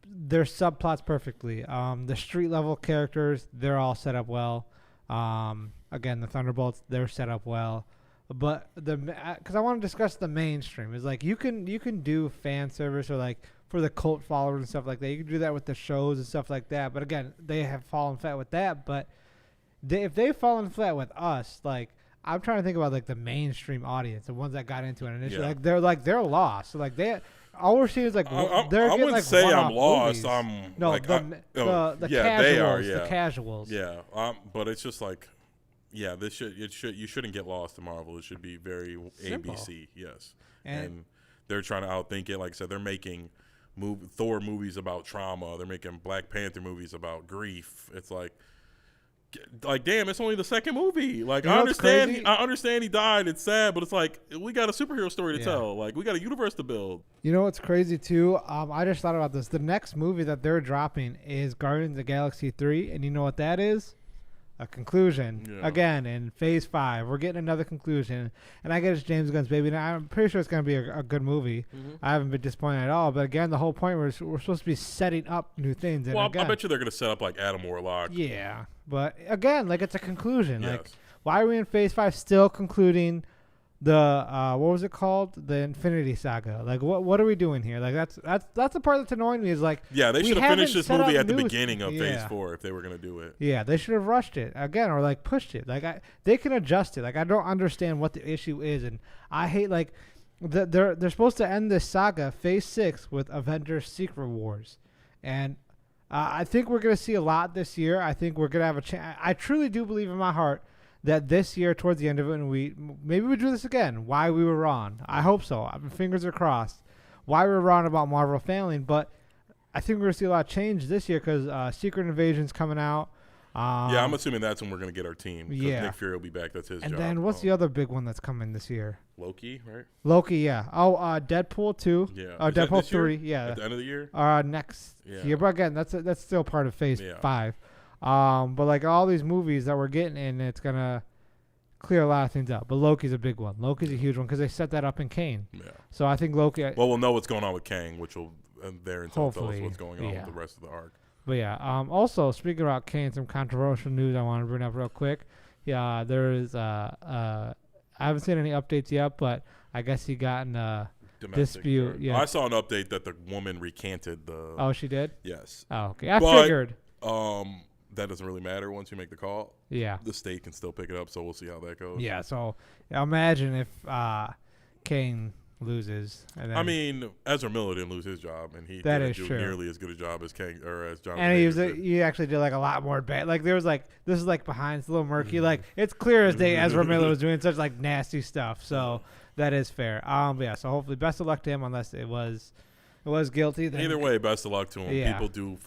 [SPEAKER 1] their subplots perfectly. The street level characters, they're all set up well. Again, the Thunderbolts, they're set up well. But because I want to discuss the mainstream is like you can do fan service or like for the cult followers and stuff like that. You can do that with the shows and stuff like that. But again, they have fallen flat with that. But if they've fallen flat with us, like I'm trying to think about like the mainstream audience, the ones that got into it initially, they're lost. So like all we're seeing is like they're
[SPEAKER 2] I
[SPEAKER 1] getting
[SPEAKER 2] wouldn't
[SPEAKER 1] like
[SPEAKER 2] say I'm lost.
[SPEAKER 1] Movies.
[SPEAKER 2] I'm
[SPEAKER 1] no
[SPEAKER 2] like,
[SPEAKER 1] the casuals.
[SPEAKER 2] they are. Yeah.
[SPEAKER 1] The casuals.
[SPEAKER 2] Yeah. But it's just like. Yeah, you shouldn't get lost in Marvel. It should be very simple. ABC, yes. And they're trying to outthink it. Like I said, they're making Thor movies about trauma. They're making Black Panther movies about grief. It's like damn, it's only the second movie. Like I understand he died. It's sad, but it's like we got a superhero story to tell. Like we got a universe to build.
[SPEAKER 1] You know what's crazy too? I just thought about this. The next movie that they're dropping is Guardians of the Galaxy 3, and you know what that is? A conclusion again in Phase 5. We're getting another conclusion, and I get it's James Gunn's baby. Now I'm pretty sure it's going to be a good movie. I haven't been disappointed at all. But again, the whole point was we're supposed to be setting up new things. And
[SPEAKER 2] well,
[SPEAKER 1] again,
[SPEAKER 2] I bet you they're going to set up like Adam Warlock.
[SPEAKER 1] Yeah, but again, like it's a conclusion.
[SPEAKER 2] Yes.
[SPEAKER 1] Like why are we in Phase 5 still concluding the what was it called? The Infinity Saga. Like what are we doing here? Like that's the part that's annoying me is like
[SPEAKER 2] they should have finished this movie at the beginning of Phase 4 if they were gonna do it.
[SPEAKER 1] Yeah, they should have rushed it again or like pushed it. Like they can adjust it. Like I don't understand what the issue is, and I hate like they're supposed to end this saga Phase 6 with Avengers Secret Wars, and I think we're gonna see a lot this year. I think we're gonna have a chance. I truly do believe in my heart that this year, towards the end of it, and maybe we do this again. Why we were wrong. I hope so. My fingers are crossed. Why we were wrong about Marvel failing, but I think we're going to see a lot of change this year because Secret Invasion's coming out.
[SPEAKER 2] I'm assuming that's when we're going to get our team.
[SPEAKER 1] Yeah.
[SPEAKER 2] Nick Fury will be back. That's his job.
[SPEAKER 1] And then what's the other big one that's coming this year?
[SPEAKER 2] Loki, right?
[SPEAKER 1] Loki, yeah. Oh, Deadpool 2.
[SPEAKER 2] Yeah.
[SPEAKER 1] Deadpool 3, yeah.
[SPEAKER 2] At the end of the year?
[SPEAKER 1] Next year. But again, that's still part of Phase 5. But like all these movies that we're getting in, it's going to clear a lot of things out. But Loki's a big one. Loki's a huge one because they set that up in Kane. Yeah. So I think Loki.
[SPEAKER 2] Well, we'll know what's going on with Kang, which will tell us what's going on with the rest of the arc.
[SPEAKER 1] But yeah. Also, speaking about Kane, some controversial news I want to bring up real quick. Yeah, there is. I haven't seen any updates yet, but I guess he got in a dispute. Yeah.
[SPEAKER 2] I saw an update that the woman recanted the.
[SPEAKER 1] Oh, she did?
[SPEAKER 2] Yes.
[SPEAKER 1] Oh, okay. I figured.
[SPEAKER 2] That doesn't really matter once you make the call.
[SPEAKER 1] Yeah.
[SPEAKER 2] The state can still pick it up, so we'll see how that goes.
[SPEAKER 1] Yeah, so imagine if Kane loses. And then
[SPEAKER 2] Ezra Miller didn't lose his job, and he
[SPEAKER 1] didn't
[SPEAKER 2] do nearly as good a job as Kang or as Jonathan.
[SPEAKER 1] And he actually did like a lot more bad. Like there was like this is like behind, it's a little murky. Like it's clear as day Ezra Miller was doing such like nasty stuff. So that is fair. Yeah. So hopefully, best of luck to him. Unless it was guilty. Then
[SPEAKER 2] either way, best of luck to him.
[SPEAKER 1] Yeah.
[SPEAKER 2] People do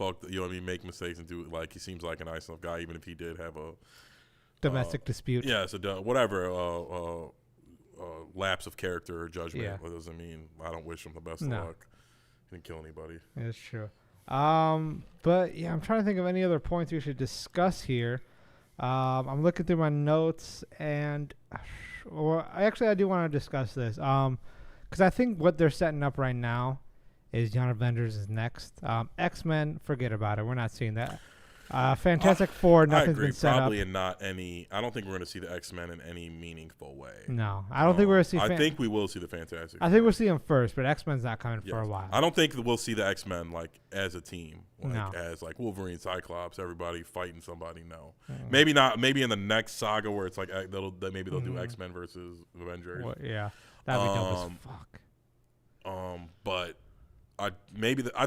[SPEAKER 2] make mistakes and do it. Like he seems like a nice enough guy, even if he did have a
[SPEAKER 1] domestic dispute.
[SPEAKER 2] Yeah, so whatever. Lapse of character or judgment. Yeah. That doesn't mean I don't wish him the best of luck. He didn't kill anybody.
[SPEAKER 1] That's true. But yeah, I'm trying to think of any other points we should discuss here. I'm looking through my notes, and I do want to discuss this. Because I think what they're setting up right now is Young Avengers is next. X-Men, forget about it. We're not seeing that. Fantastic Four, nothing's been set
[SPEAKER 2] probably
[SPEAKER 1] up.
[SPEAKER 2] In not any. I don't think we're going to see the X-Men in any meaningful way.
[SPEAKER 1] No, I don't think we're going to see.
[SPEAKER 2] I think we will see the Fantastic
[SPEAKER 1] Four. I think we'll see them first, but X-Men's not coming for a while.
[SPEAKER 2] I don't think we'll see the X-Men like as a team, as like Wolverine, Cyclops, everybody fighting somebody. No, maybe not. Maybe in the next saga where it's like they'll do X-Men versus Avengers.
[SPEAKER 1] Well, yeah, that'd be dope as fuck.
[SPEAKER 2] But I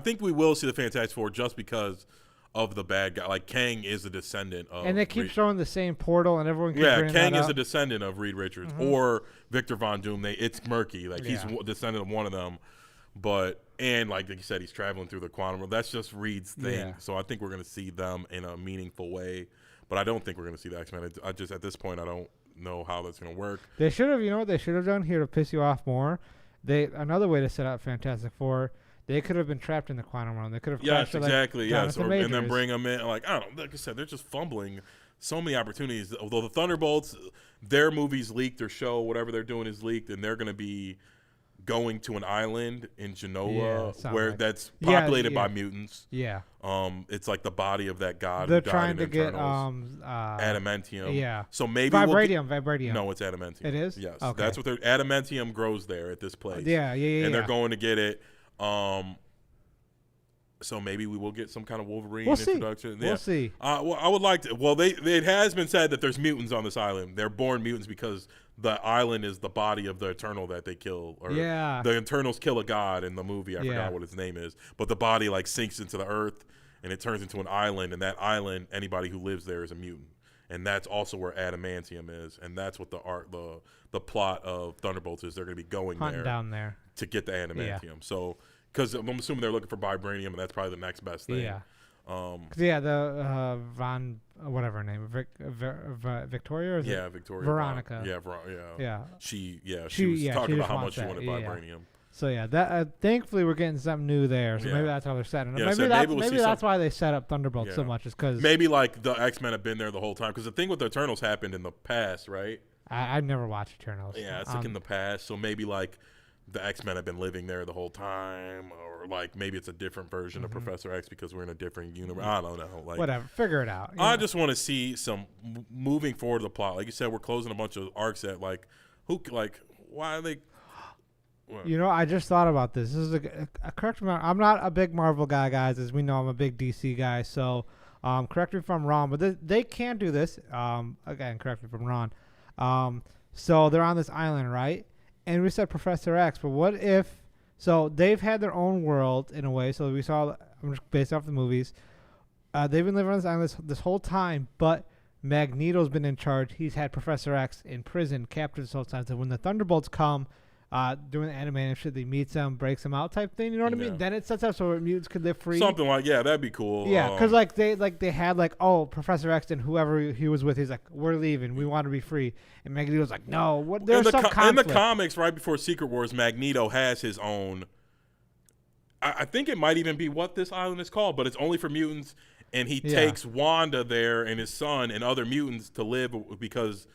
[SPEAKER 2] think we will see the Fantastic Four just because of the bad guy. Like Kang is a descendant of,
[SPEAKER 1] and they keep showing the same portal, and everyone keeps bringing
[SPEAKER 2] Kang
[SPEAKER 1] that
[SPEAKER 2] is
[SPEAKER 1] up.
[SPEAKER 2] a descendant of Reed Richards or Victor Von Doom. It's murky. Like he's a descendant of one of them, and like you said, he's traveling through the quantum realm. That's just Reed's thing. Yeah. So I think we're gonna see them in a meaningful way, but I don't think we're gonna see the X-Men. I just at this point I don't know how that's gonna work.
[SPEAKER 1] They should have. You know what they should have done here to piss you off more? Another way to set up Fantastic Four. They could have been trapped in the quantum realm. They could have crashed
[SPEAKER 2] exactly.
[SPEAKER 1] Like
[SPEAKER 2] and then bring them in. Like I don't. Like I said, they're just fumbling so many opportunities. Although the Thunderbolts, their movies leaked, their show, whatever they're doing is leaked, and they're going to be going to an island in Genoa where
[SPEAKER 1] like
[SPEAKER 2] that's populated by mutants.
[SPEAKER 1] Yeah.
[SPEAKER 2] It's like the body of that god
[SPEAKER 1] They're
[SPEAKER 2] who died
[SPEAKER 1] trying
[SPEAKER 2] in
[SPEAKER 1] to get
[SPEAKER 2] adamantium.
[SPEAKER 1] Yeah.
[SPEAKER 2] So maybe
[SPEAKER 1] vibranium.
[SPEAKER 2] No, it's adamantium.
[SPEAKER 1] It is?
[SPEAKER 2] Yes.
[SPEAKER 1] Okay.
[SPEAKER 2] That's what adamantium grows there at this place.
[SPEAKER 1] Yeah.
[SPEAKER 2] And they're going to get it. So maybe we will get some kind of Wolverine introduction.
[SPEAKER 1] We'll see.
[SPEAKER 2] Well, I would like to. Well, it has been said that there's mutants on this island. They're born mutants because the island is the body of the Eternal that they kill. Or the Eternals kill a god in the movie. I forgot what his name is. But the body like sinks into the earth and it turns into an island. And that island, anybody who lives there is a mutant. And that's also where adamantium is. And that's what the plot of Thunderbolts is. They're going to be going
[SPEAKER 1] down there
[SPEAKER 2] to get the adamantium. Yeah. So. Because I'm assuming they're looking for vibranium, and that's probably the next best thing.
[SPEAKER 1] Yeah. The whatever her name, Victoria. Or is it
[SPEAKER 2] Victoria.
[SPEAKER 1] Veronica.
[SPEAKER 2] She was talking about how much she wanted vibranium.
[SPEAKER 1] So that thankfully we're getting something new there. So maybe that's how they're setting it. Maybe that's why they set up Thunderbolts so much, is because
[SPEAKER 2] maybe like the X-Men have been there the whole time. Because the thing with the Eternals happened in the past, right?
[SPEAKER 1] I've never watched Eternals.
[SPEAKER 2] Yeah, it's like in the past. So maybe like. The X-Men have been living there the whole time, or like maybe it's a different version of Professor X because we're in a different universe. I don't know. Like
[SPEAKER 1] whatever, figure it out.
[SPEAKER 2] I just want to see some moving forward the plot. Like you said, we're closing a bunch of arcs that why are they?
[SPEAKER 1] Well, I just thought about this. This is a correct me. I'm not a big Marvel guy, guys. As we know, I'm a big DC guy. So correct me if I'm wrong, but they can't do this. Again, correct me if I'm wrong. So they're on this island, right? And we said Professor X, but what if... So they've had their own world in a way. So we saw, based off the movies, they've been living on this island this whole time, but Magneto's been in charge. He's had Professor X in prison, captured this whole time. So when the Thunderbolts come, doing the animated shit, they meets them, breaks them out type thing. You know what I mean? Then it sets up so mutants could live free.
[SPEAKER 2] Something like that'd be cool.
[SPEAKER 1] Yeah, because they had Professor X and whoever he was with, he's like, we're leaving, we want to be free, and Magneto's like, no, what? There's some conflict.
[SPEAKER 2] In the comics, right before Secret Wars, Magneto has his own. I think it might even be what this island is called, but it's only for mutants, and he takes Wanda there and his son and other mutants to live because.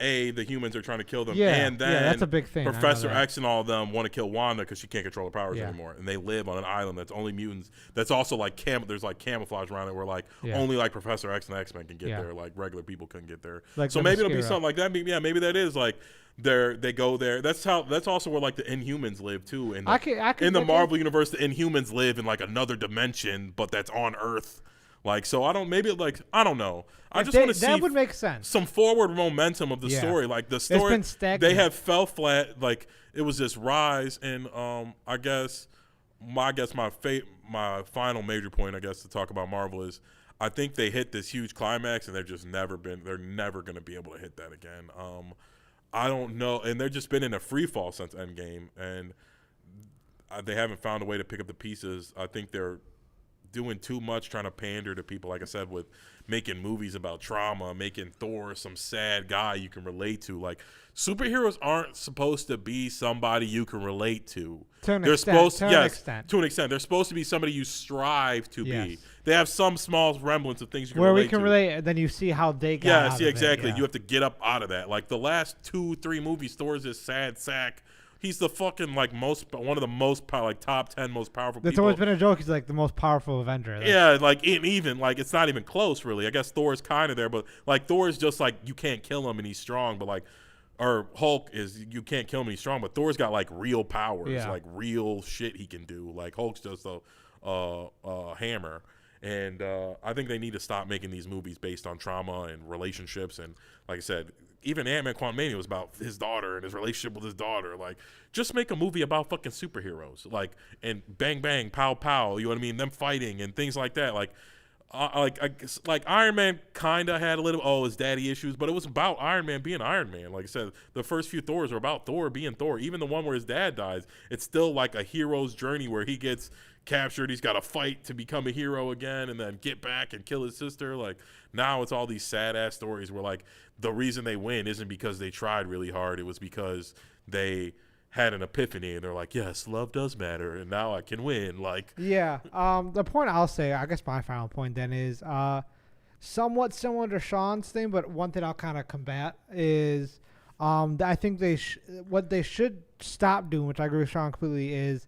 [SPEAKER 2] The humans are trying to kill them, and then
[SPEAKER 1] that's a big thing.
[SPEAKER 2] Professor X and all of them want to kill Wanda because she can't control her powers anymore, and they live on an island that's only mutants. That's also like there's like camouflage around it, where like only like Professor X and the X-Men can get there, like regular people couldn't get there.
[SPEAKER 1] Like
[SPEAKER 2] so maybe it'll be something like that. Maybe that is like they go there. That's also where like the Inhumans live too. In the Marvel universe, the Inhumans live in like another dimension, but that's on Earth. Like, so I don't know. I just want to see
[SPEAKER 1] that would make sense.
[SPEAKER 2] Some forward momentum of the story. Like the story,
[SPEAKER 1] it's been stagnant.
[SPEAKER 2] They have fell flat. Like it was this rise, and I guess my final major point, I guess, to talk about Marvel is I think they hit this huge climax, and they're never going to be able to hit that again. I don't know, and they've just been in a free fall since Endgame, and they haven't found a way to pick up the pieces. I think they're doing too much, trying to pander to people, like I said, with making movies about trauma, making Thor some sad guy you can relate to. Like, superheroes aren't supposed to be somebody you can relate to. To an extent. They're supposed to be somebody you strive to be. They have some small remnants of things you can relate to. Where we can relate,
[SPEAKER 1] and then you see how they got out of it.
[SPEAKER 2] Exactly. You have to get up out of that. Like, the last 2-3 movies, Thor's this sad sack. He's the fucking one of the most top 10 most powerful people.
[SPEAKER 1] That's always been a joke. He's like the most powerful Avenger.
[SPEAKER 2] It's not even close really. I guess Thor's kind of there, but like Thor's just like you can't kill him and he's strong, but like, or Hulk is you can't kill him and he's strong, but Thor's got like real powers, like real shit he can do. Like Hulk's just a hammer. And I think they need to stop making these movies based on trauma and relationships. And like I said, even Ant-Man Quantumania was about his daughter and his relationship with his daughter. Like, just make a movie about fucking superheroes. Like, and bang, bang, pow, pow. You know what I mean? Them fighting and things like that. Like Iron Man kind of had a little, his daddy issues, but it was about Iron Man being Iron Man. Like I said, the first few Thors were about Thor being Thor. Even the one where his dad dies, it's still like a hero's journey where he gets captured, he's got to fight to become a hero again and then get back and kill his sister. Like, now it's all these sad ass stories where like the reason they win isn't because they tried really hard, it was because they had an epiphany and they're like, yes, love does matter and now I can win. Like,
[SPEAKER 1] the point I'll say, I guess my final point then is somewhat similar to Sean's thing, but one thing I'll kind of combat is I think what they should stop doing, which I agree with Sean completely, is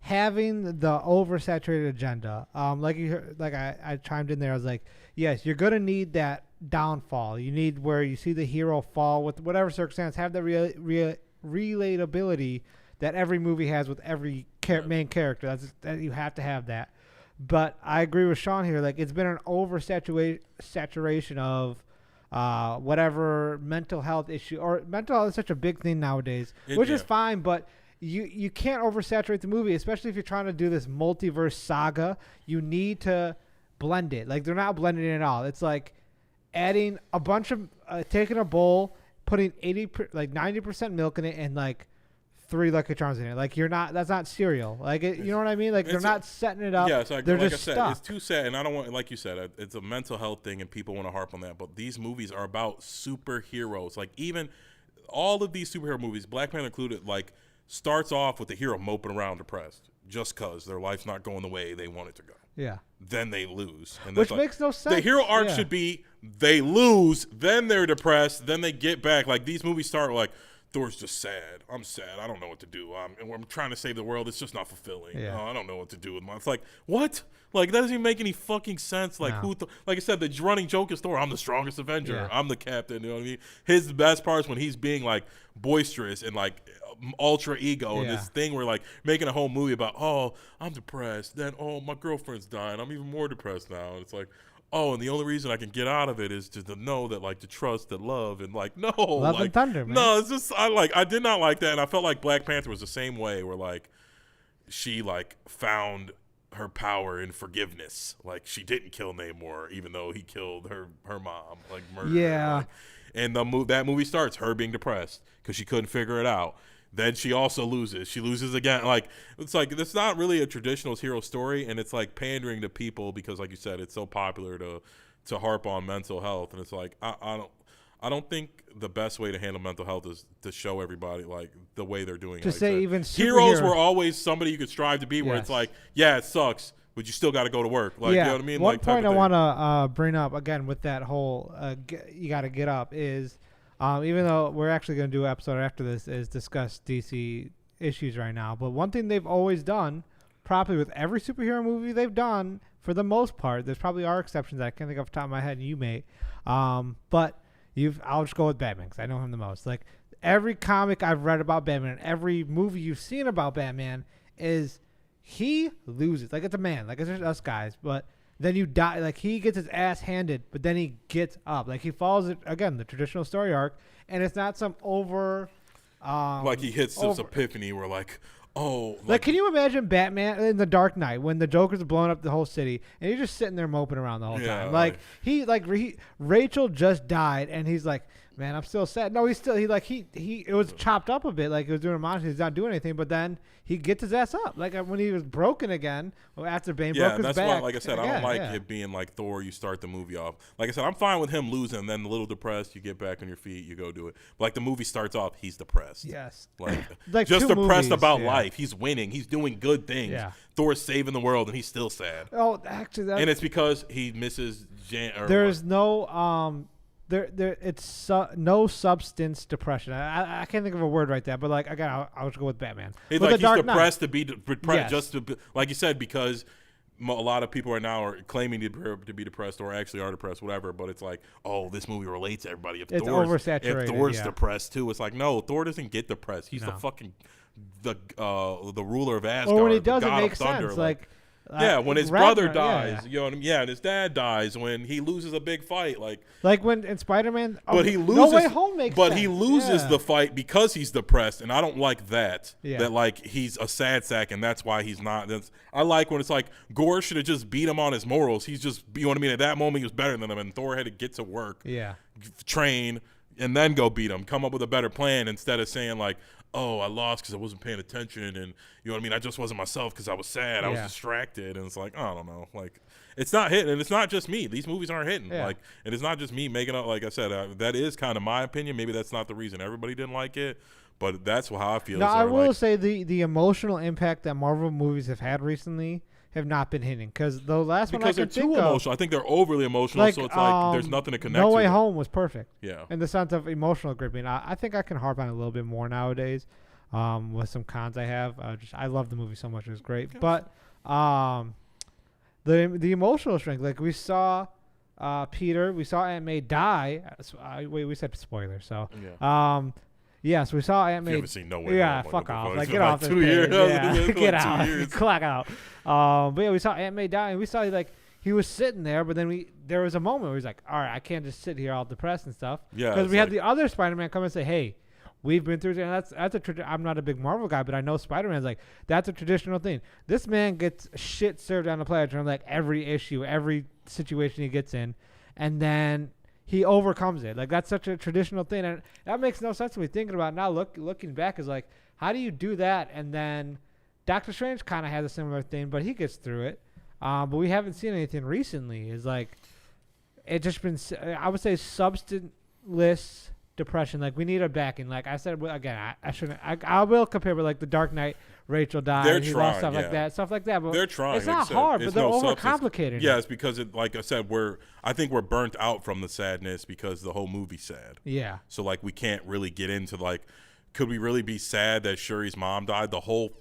[SPEAKER 1] having the oversaturated agenda. Like you heard, like I chimed in there. I was like, yes, you're gonna need that downfall. You need where you see the hero fall with whatever circumstance. Have the relatability that every movie has with every main character. That you have to have that. But I agree with Sean here. Like, it's been an oversaturation of whatever mental health issue, or mental health is such a big thing nowadays, which is fine, but you can't oversaturate the movie, especially if you're trying to do this multiverse saga. You need to blend it. Like, they're not blending it at all. It's like adding a bunch of taking a bowl, putting 90% milk in it, and like 3 Lucky Charms in it. Like, that's not cereal. Like, you know what I mean? Like, they're not setting it up. Yeah, so they're like just stuck.
[SPEAKER 2] It's too sad, and I don't want, like you said, it's a mental health thing, and people want to harp on that. But these movies are about superheroes. Like, even all of these superhero movies, Black Panther included, like, starts off with the hero moping around depressed just because their life's not going the way they want it to go.
[SPEAKER 1] Yeah.
[SPEAKER 2] Then they lose. And
[SPEAKER 1] which makes no sense.
[SPEAKER 2] The hero arc should be they lose, then they're depressed, then they get back. Like, these movies start like, Thor's just sad. I'm sad. I don't know what to do. I'm trying to save the world. It's just not fulfilling. Yeah. I don't know what to do with my. It's like, what? Like, that doesn't even make any fucking sense. Like, like I said, the running joke is Thor. I'm the strongest Avenger. Yeah. I'm the captain. You know what I mean? His best part is when he's being like boisterous and like ultra ego and this thing where like making a whole movie about, oh, I'm depressed. Then, oh, my girlfriend's dying. I'm even more depressed now. And it's like, oh, and the only reason I can get out of it is to know that, like, to trust and love, and like, no,
[SPEAKER 1] love and thunder, man.
[SPEAKER 2] No, it's just I did not like that, and I felt like Black Panther was the same way, where like she like found her power in forgiveness. Like, she didn't kill Namor, even though he killed her mom, like murdered her.
[SPEAKER 1] Yeah.
[SPEAKER 2] Like, and that movie starts her being depressed because she couldn't figure it out. Then she also loses. She loses again. Like, it's not really a traditional hero story, and it's like pandering to people because, like you said, it's so popular to harp on mental health. And it's like, I don't think the best way to handle mental health is to show everybody like the way they're doing it.
[SPEAKER 1] To say even
[SPEAKER 2] heroes were always somebody you could strive to be. Where it's like, yeah, it sucks, but you still got to go to work. Like, you know what I mean?
[SPEAKER 1] One
[SPEAKER 2] like,
[SPEAKER 1] point I want to bring up again with that whole you got to get up is. Even though we're actually going to do an episode after this is discuss DC issues right now. But one thing they've always done, probably with every superhero movie they've done, for the most part, there's probably are exceptions that I can't think off the top of my head, and you may. But I'll just go with Batman because I know him the most. Like, every comic I've read about Batman, every movie you've seen about Batman is he loses. Like, it's a man. Like, it's just us guys. But then you die. Like, he gets his ass handed, but then he gets up. Like, he follows it again, the traditional story arc, and it's not some over.
[SPEAKER 2] Like, he hits this epiphany where like, oh,
[SPEAKER 1] like, can you imagine Batman in The Dark Knight when the Joker's blowing up the whole city and he's just sitting there moping around the whole time? Like, Rachel just died and he's like, man, I'm still sad. No, it was chopped up a bit. Like, he was doing a montage. He's not doing anything, but then he gets his ass up. Like, when he was broken again, after Bane broke his back.
[SPEAKER 2] Yeah, that's why, like I said, I don't like it being like Thor, you start the movie off. Like I said, I'm fine with him losing, and then a little depressed, you get back on your feet, you go do it. But like, the movie starts off, he's depressed.
[SPEAKER 1] Yes.
[SPEAKER 2] Like just depressed about life. He's winning. He's doing good things. Yeah. Thor's saving the world, and he's still sad.
[SPEAKER 1] Oh, actually,
[SPEAKER 2] and it's because he misses
[SPEAKER 1] There's no it's no substance depression. I can't think of a word right there, but like, again, I'll just go with Batman.
[SPEAKER 2] He's depressed to be depressed, just to be, like you said, because a lot of people right now are claiming to be depressed or actually are depressed, whatever. But it's like, oh, this movie relates to everybody. If Thor's depressed too, it's like, no, Thor doesn't get depressed. He's the fucking the ruler of Asgard.
[SPEAKER 1] Or when he does, it makes sense. Like
[SPEAKER 2] when his brother dies, you know what I mean? Yeah, and his dad dies when he loses a big fight,
[SPEAKER 1] like when in Spider-Man.
[SPEAKER 2] But he loses.
[SPEAKER 1] No Way Home makes sense.
[SPEAKER 2] But he loses the fight because he's depressed, and I don't like that. Yeah. That like he's a sad sack, and that's why he's not. I like when it's like Gore should have just beat him on his morals. He's just, you know what I mean? At that moment, he was better than him, and Thor had to get to work, train, and then go beat him. Come up with a better plan instead of saying like, oh, I lost because I wasn't paying attention, and you know what I mean? I just wasn't myself because I was sad. I was distracted, and it's like, I don't know. Like, it's not hitting, and it's not just me. These movies aren't hitting. Yeah. Like, and it's not just me making up. Like I said, that is kind of my opinion. Maybe that's not the reason everybody didn't like it, but that's how I feel.
[SPEAKER 1] No, I will say the emotional impact that Marvel movies have had recently have not been hitting. Because the last one I
[SPEAKER 2] because
[SPEAKER 1] can
[SPEAKER 2] they're
[SPEAKER 1] think
[SPEAKER 2] too emotional. I think they're overly emotional, so it's like there's nothing to connect to.
[SPEAKER 1] No Way Home was perfect.
[SPEAKER 2] Yeah.
[SPEAKER 1] In the sense of emotional gripping. I think I can harp on it a little bit more nowadays with some cons I have. I love the movie so much. It was great. Okay. But the emotional strength, like we saw Peter, we saw Aunt May die. Wait, we said spoiler, so yes, we saw Aunt May.
[SPEAKER 2] You haven't seen No Way Home.
[SPEAKER 1] Yeah, fuck off. Like, get off this page. Yeah, get out. Clock out. But yeah, we saw Aunt May die, and we saw like he was sitting there, but then there was a moment where he's like, all right, I can't just sit here all depressed and stuff. Yeah. Because we had the other Spider-Man come and say, hey, we've been through it. And that's a I'm not a big Marvel guy, but I know Spider-Man's like, that's a traditional thing. This man gets shit served on the planet on like every issue, every situation he gets in, and then he overcomes it. Like, that's such a traditional thing, and that makes no sense to me thinking about it now. Looking back is like, how do you do that? And then Doctor Strange kind of has a similar thing, but he gets through it. But we haven't seen anything recently. Is like, it just been, I would say, substanceless depression. Like, we need a backing. Like I said again, I shouldn't. I will compare, but like the Dark Knight, Rachel died.
[SPEAKER 2] They're
[SPEAKER 1] he
[SPEAKER 2] trying,
[SPEAKER 1] lost stuff like that, stuff like that. But
[SPEAKER 2] they're trying.
[SPEAKER 1] It's not hard, but they're overcomplicated.
[SPEAKER 2] Yeah, it's because like I said, I think we're burnt out from the sadness because the whole movie's sad.
[SPEAKER 1] Yeah.
[SPEAKER 2] So like we can't really get into like, could we really be sad that Shuri's mom died? The whole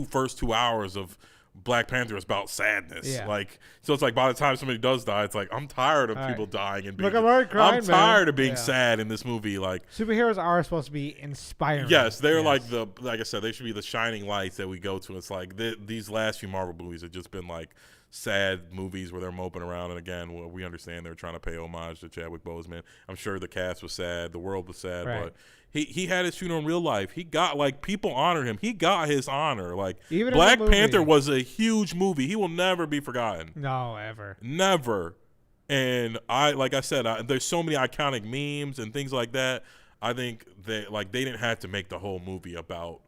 [SPEAKER 2] first 2 hours of Black Panther is about sadness. Yeah. Like, so it's like by the time somebody does die, it's like, I'm tired of people dying and being.
[SPEAKER 1] Look, I'm
[SPEAKER 2] tired of being sad in this movie. Like,
[SPEAKER 1] superheroes are supposed to be inspiring.
[SPEAKER 2] Yes, they're like I said, they should be the shining lights that we go to. It's like these last few Marvel movies have just been like sad movies where they're moping around. And again, we understand they're trying to pay homage to Chadwick Boseman. I'm sure the cast was sad, the world was sad, but he had his funeral in real life. He got, like, people honored him. He got his honor. Like, even Black Panther was a huge movie. He will never be forgotten.
[SPEAKER 1] No, ever.
[SPEAKER 2] Never. And like I said, there's so many iconic memes and things like that. I think they didn't have to make the whole movie about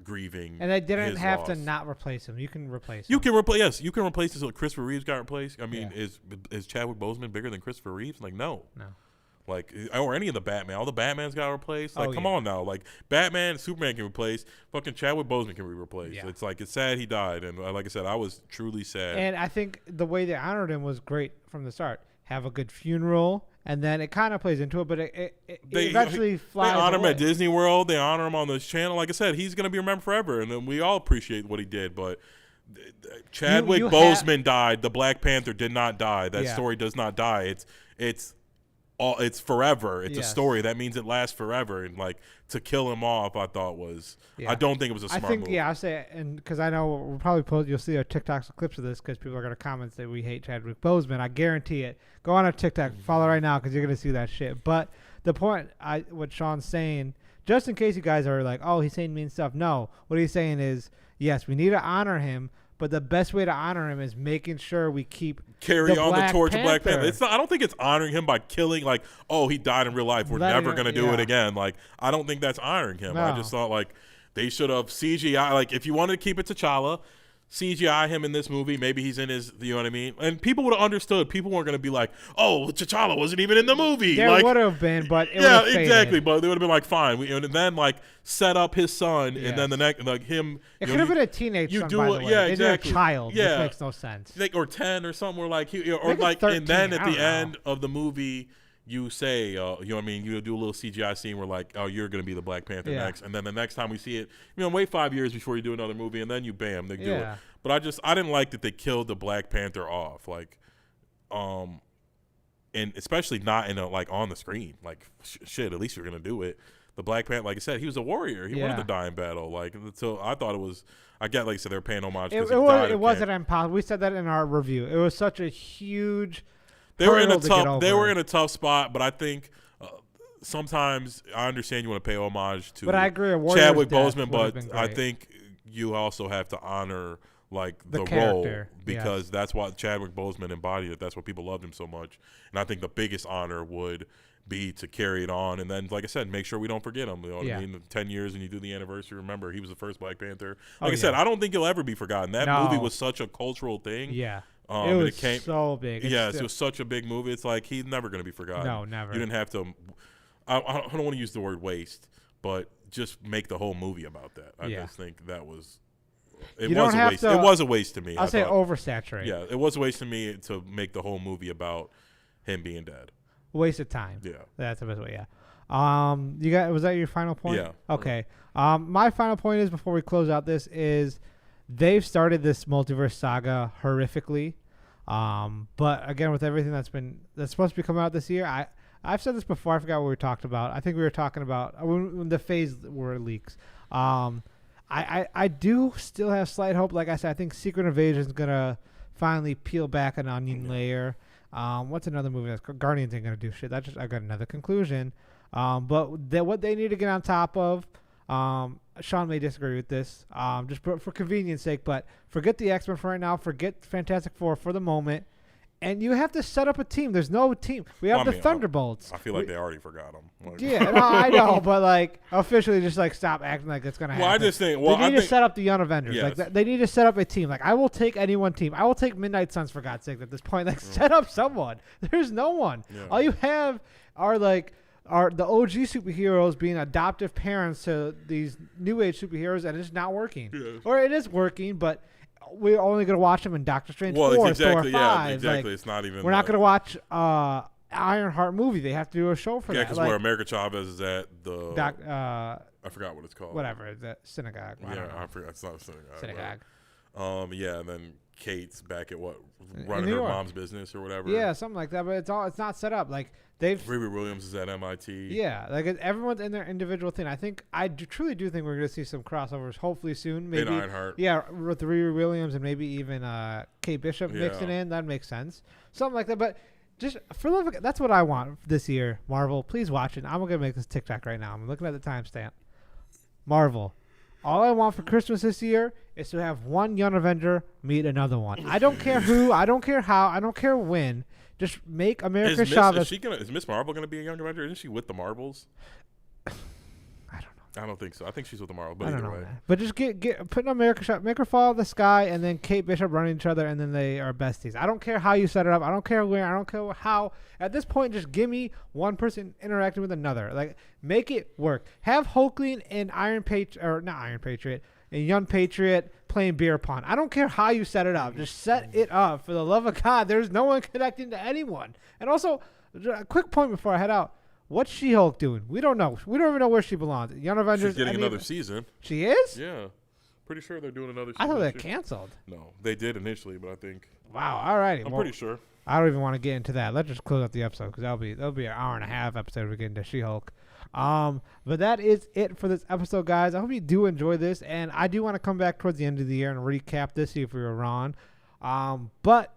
[SPEAKER 2] grieving.
[SPEAKER 1] And they didn't have
[SPEAKER 2] loss.
[SPEAKER 1] To not replace him. You can replace him.
[SPEAKER 2] You can replace. Yes, you can replace this. So Christopher Reeves got replaced. I mean, is Chadwick Boseman bigger than Christopher Reeves? Like, no. Like, or any of the Batman. All the Batmans got replaced. Like, come on now. Like, Batman, Superman can replace. Fucking Chadwick Boseman can be replaced. Yeah. It's like, it's sad he died. And like I said, I was truly sad.
[SPEAKER 1] And I think the way they honored him was great from the start. Have a good funeral. And then it kind of plays into it, but it eventually flies
[SPEAKER 2] They honor
[SPEAKER 1] away.
[SPEAKER 2] him at Disney World. They honor him on this channel. Like I said, he's going to be remembered forever. And then we all appreciate what he did. But Chadwick Boseman died. The Black Panther did not die. That story does not die. It's forever. It's a story. That means it lasts forever. And like, to kill him off, I thought was. I don't think it was a smart move.
[SPEAKER 1] I say, and because I know we'll probably you'll see our TikToks and clips of this because people are gonna comment say we hate Chadwick Boseman. I guarantee it. Go on our TikTok, follow right now because you're gonna see that shit. But the point, what Sean's saying, just in case you guys are like, oh, he's saying mean stuff. No, what he's saying is, yes, we need to honor him. But the best way to honor him is making sure we carry on the torch of Black Panther.
[SPEAKER 2] It's not, I don't think it's honoring him by killing, like, oh, he died in real life. We're never going to do it again. Like, I don't think that's honoring him. No. I just thought, like, they should have CGI. Like, if you wanted to keep it T'Challa, CGI him in this movie. Maybe he's in his, you know what I mean? And people would have understood. People weren't going to be like, oh, T'Challa wasn't even in the movie.
[SPEAKER 1] There would have been, but it would have faded.
[SPEAKER 2] Exactly. But they would have been like, fine. And then, like, set up his son, and then the next, like, him.
[SPEAKER 1] It could have been a teenage son, by the way.
[SPEAKER 2] Yeah, exactly.
[SPEAKER 1] A child. Yeah. Which makes no sense.
[SPEAKER 2] Like, or 10 or something, or like, and then at the end of the movie, you say, you know what I mean? You do a little CGI scene where, like, oh, you're going to be the Black Panther next. And then the next time we see it, wait 5 years before you do another movie, and then you, bam, they do it. But I didn't like that they killed the Black Panther off. Like, and especially not in like, on the screen. Like, shit, at least you're going to do it. The Black Panther, like I said, he was a warrior. He wanted to die in battle. Like, so I thought it was, like I said, they're paying homage.
[SPEAKER 1] It wasn't impossible. We said that in our review. It was such a huge. They were in
[SPEAKER 2] a tough spot, but I think sometimes I understand you want to pay homage to.
[SPEAKER 1] But I agree,
[SPEAKER 2] Chadwick Boseman, but I think you also have to honor like the role because that's why Chadwick Boseman embodied it. That's why people loved him so much, and I think the biggest honor would be to carry it on, and then, like I said, make sure we don't forget him. You know what I mean? 10 years and you do the anniversary. Remember, he was the first Black Panther. Like I said, I don't think he'll ever be forgotten. That movie was such a cultural thing.
[SPEAKER 1] Yeah. It was so big.
[SPEAKER 2] It was such a big movie. It's like he's never going to be forgotten.
[SPEAKER 1] No, never.
[SPEAKER 2] You didn't have to. I don't want to use the word waste, but just make the whole movie about that. I just think that was It was a waste. It was a waste to me.
[SPEAKER 1] I'll say oversaturate.
[SPEAKER 2] Yeah, it was a waste to me to make the whole movie about him being dead.
[SPEAKER 1] Waste of time.
[SPEAKER 2] Yeah,
[SPEAKER 1] that's the best way. Yeah. Was that your final point?
[SPEAKER 2] Yeah.
[SPEAKER 1] Okay. My final point is, before we close out this, is they've started this multiverse saga horrifically. But again, with everything that's supposed to be coming out this year, I've said this before. I forgot what we talked about. I think we were talking about when the phase were leaks. I do still have slight hope. Like I said, I think Secret Invasion is gonna finally peel back an onion layer. What's another movie that's Guardians ain't gonna do shit? I got another conclusion. But what they need to get on top of. Sean may disagree with this. Just for convenience sake, but forget the X-Men for right now. Forget Fantastic Four for the moment. And you have to set up a team. There's no team. We have Thunderbolts.
[SPEAKER 2] I feel like they already forgot them.
[SPEAKER 1] Yeah, no, I know, but like officially, just like stop acting like it's gonna happen.
[SPEAKER 2] I just think
[SPEAKER 1] they need to set up the Young Avengers. Yes. Like they need to set up a team. Like I will take any one team. I will take Midnight Suns for God's sake. At this point, like set up someone. There's no one. Yeah. All you have are the OG superheroes being adoptive parents to these new age superheroes, and it's not working. Yes. Or it is working, but we're only going to watch them in Doctor Strange 4, Thor 5.
[SPEAKER 2] Yeah, exactly. It's not even.
[SPEAKER 1] We're not going to watch Ironheart movie. They have to do a show for that.
[SPEAKER 2] Yeah, because where America Chavez is at the. I forgot what it's called.
[SPEAKER 1] Whatever, the synagogue.
[SPEAKER 2] I forgot. It's not a synagogue.
[SPEAKER 1] Synagogue.
[SPEAKER 2] Yeah, and then Kate's back at running her mom's business or whatever.
[SPEAKER 1] Yeah, something like that. But it's not set up. Like
[SPEAKER 2] Riri Williams is at MIT.
[SPEAKER 1] Yeah, like everyone's in their individual thing. I truly do think we're going to see some crossovers hopefully soon. Maybe
[SPEAKER 2] in Ironheart.
[SPEAKER 1] Yeah, with Riri Williams and maybe even Kate Bishop mixing in. That makes sense. Something like that. But just for love of, that's what I want this year. Marvel, please watch it. I'm going to make this TikTok right now. I'm looking at the timestamp. Marvel. All I want for Christmas this year is to have one Young Avenger meet another one. I don't care who. I don't care how. I don't care when. Just make America Chavez.
[SPEAKER 2] Is Miss Marvel going to be a Young Avenger? Isn't she with the Marvels?
[SPEAKER 1] I don't know.
[SPEAKER 2] I don't think so. I think she's with the Marvels. But
[SPEAKER 1] I don't know. But just put America Chavez, make her fall out of the sky, and then Kate Bishop running each other, and then they are besties. I don't care how you set it up. I don't care where. I don't care how. At this point, just give me one person interacting with another. Like, make it work. Have Hulkling and and Young Patriot playing beer pong. I don't care how you set it up. Just set it up. For the love of God, there's no one connecting to anyone. And also, a quick point before I head out. What's She-Hulk doing? We don't know. We don't even know where she belongs. Young Avengers.
[SPEAKER 2] She's getting another season.
[SPEAKER 1] She is?
[SPEAKER 2] Yeah. Pretty sure they're doing another season.
[SPEAKER 1] I thought they canceled.
[SPEAKER 2] No, they did initially, but I think.
[SPEAKER 1] Wow. All righty.
[SPEAKER 2] I'm pretty sure.
[SPEAKER 1] I don't even want to get into that. Let's just close out the episode because that'll be an hour and a half episode. We get into She-Hulk. But that is it for this episode, guys. I hope you do enjoy this, and I do want to come back towards the end of the year and recap this, see if we were wrong. But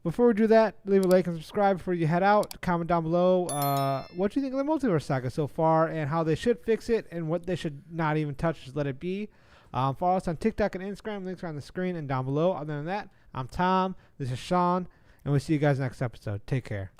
[SPEAKER 1] before we do that, leave a like and subscribe before you head out. Comment down below what you think of the Multiverse Saga so far and how they should fix it and what they should not even touch. Just let it be. Follow us on TikTok and Instagram. Links are on the screen and down below. Other than that, I'm Tom. This is Sean, and we'll see you guys next episode. Take care.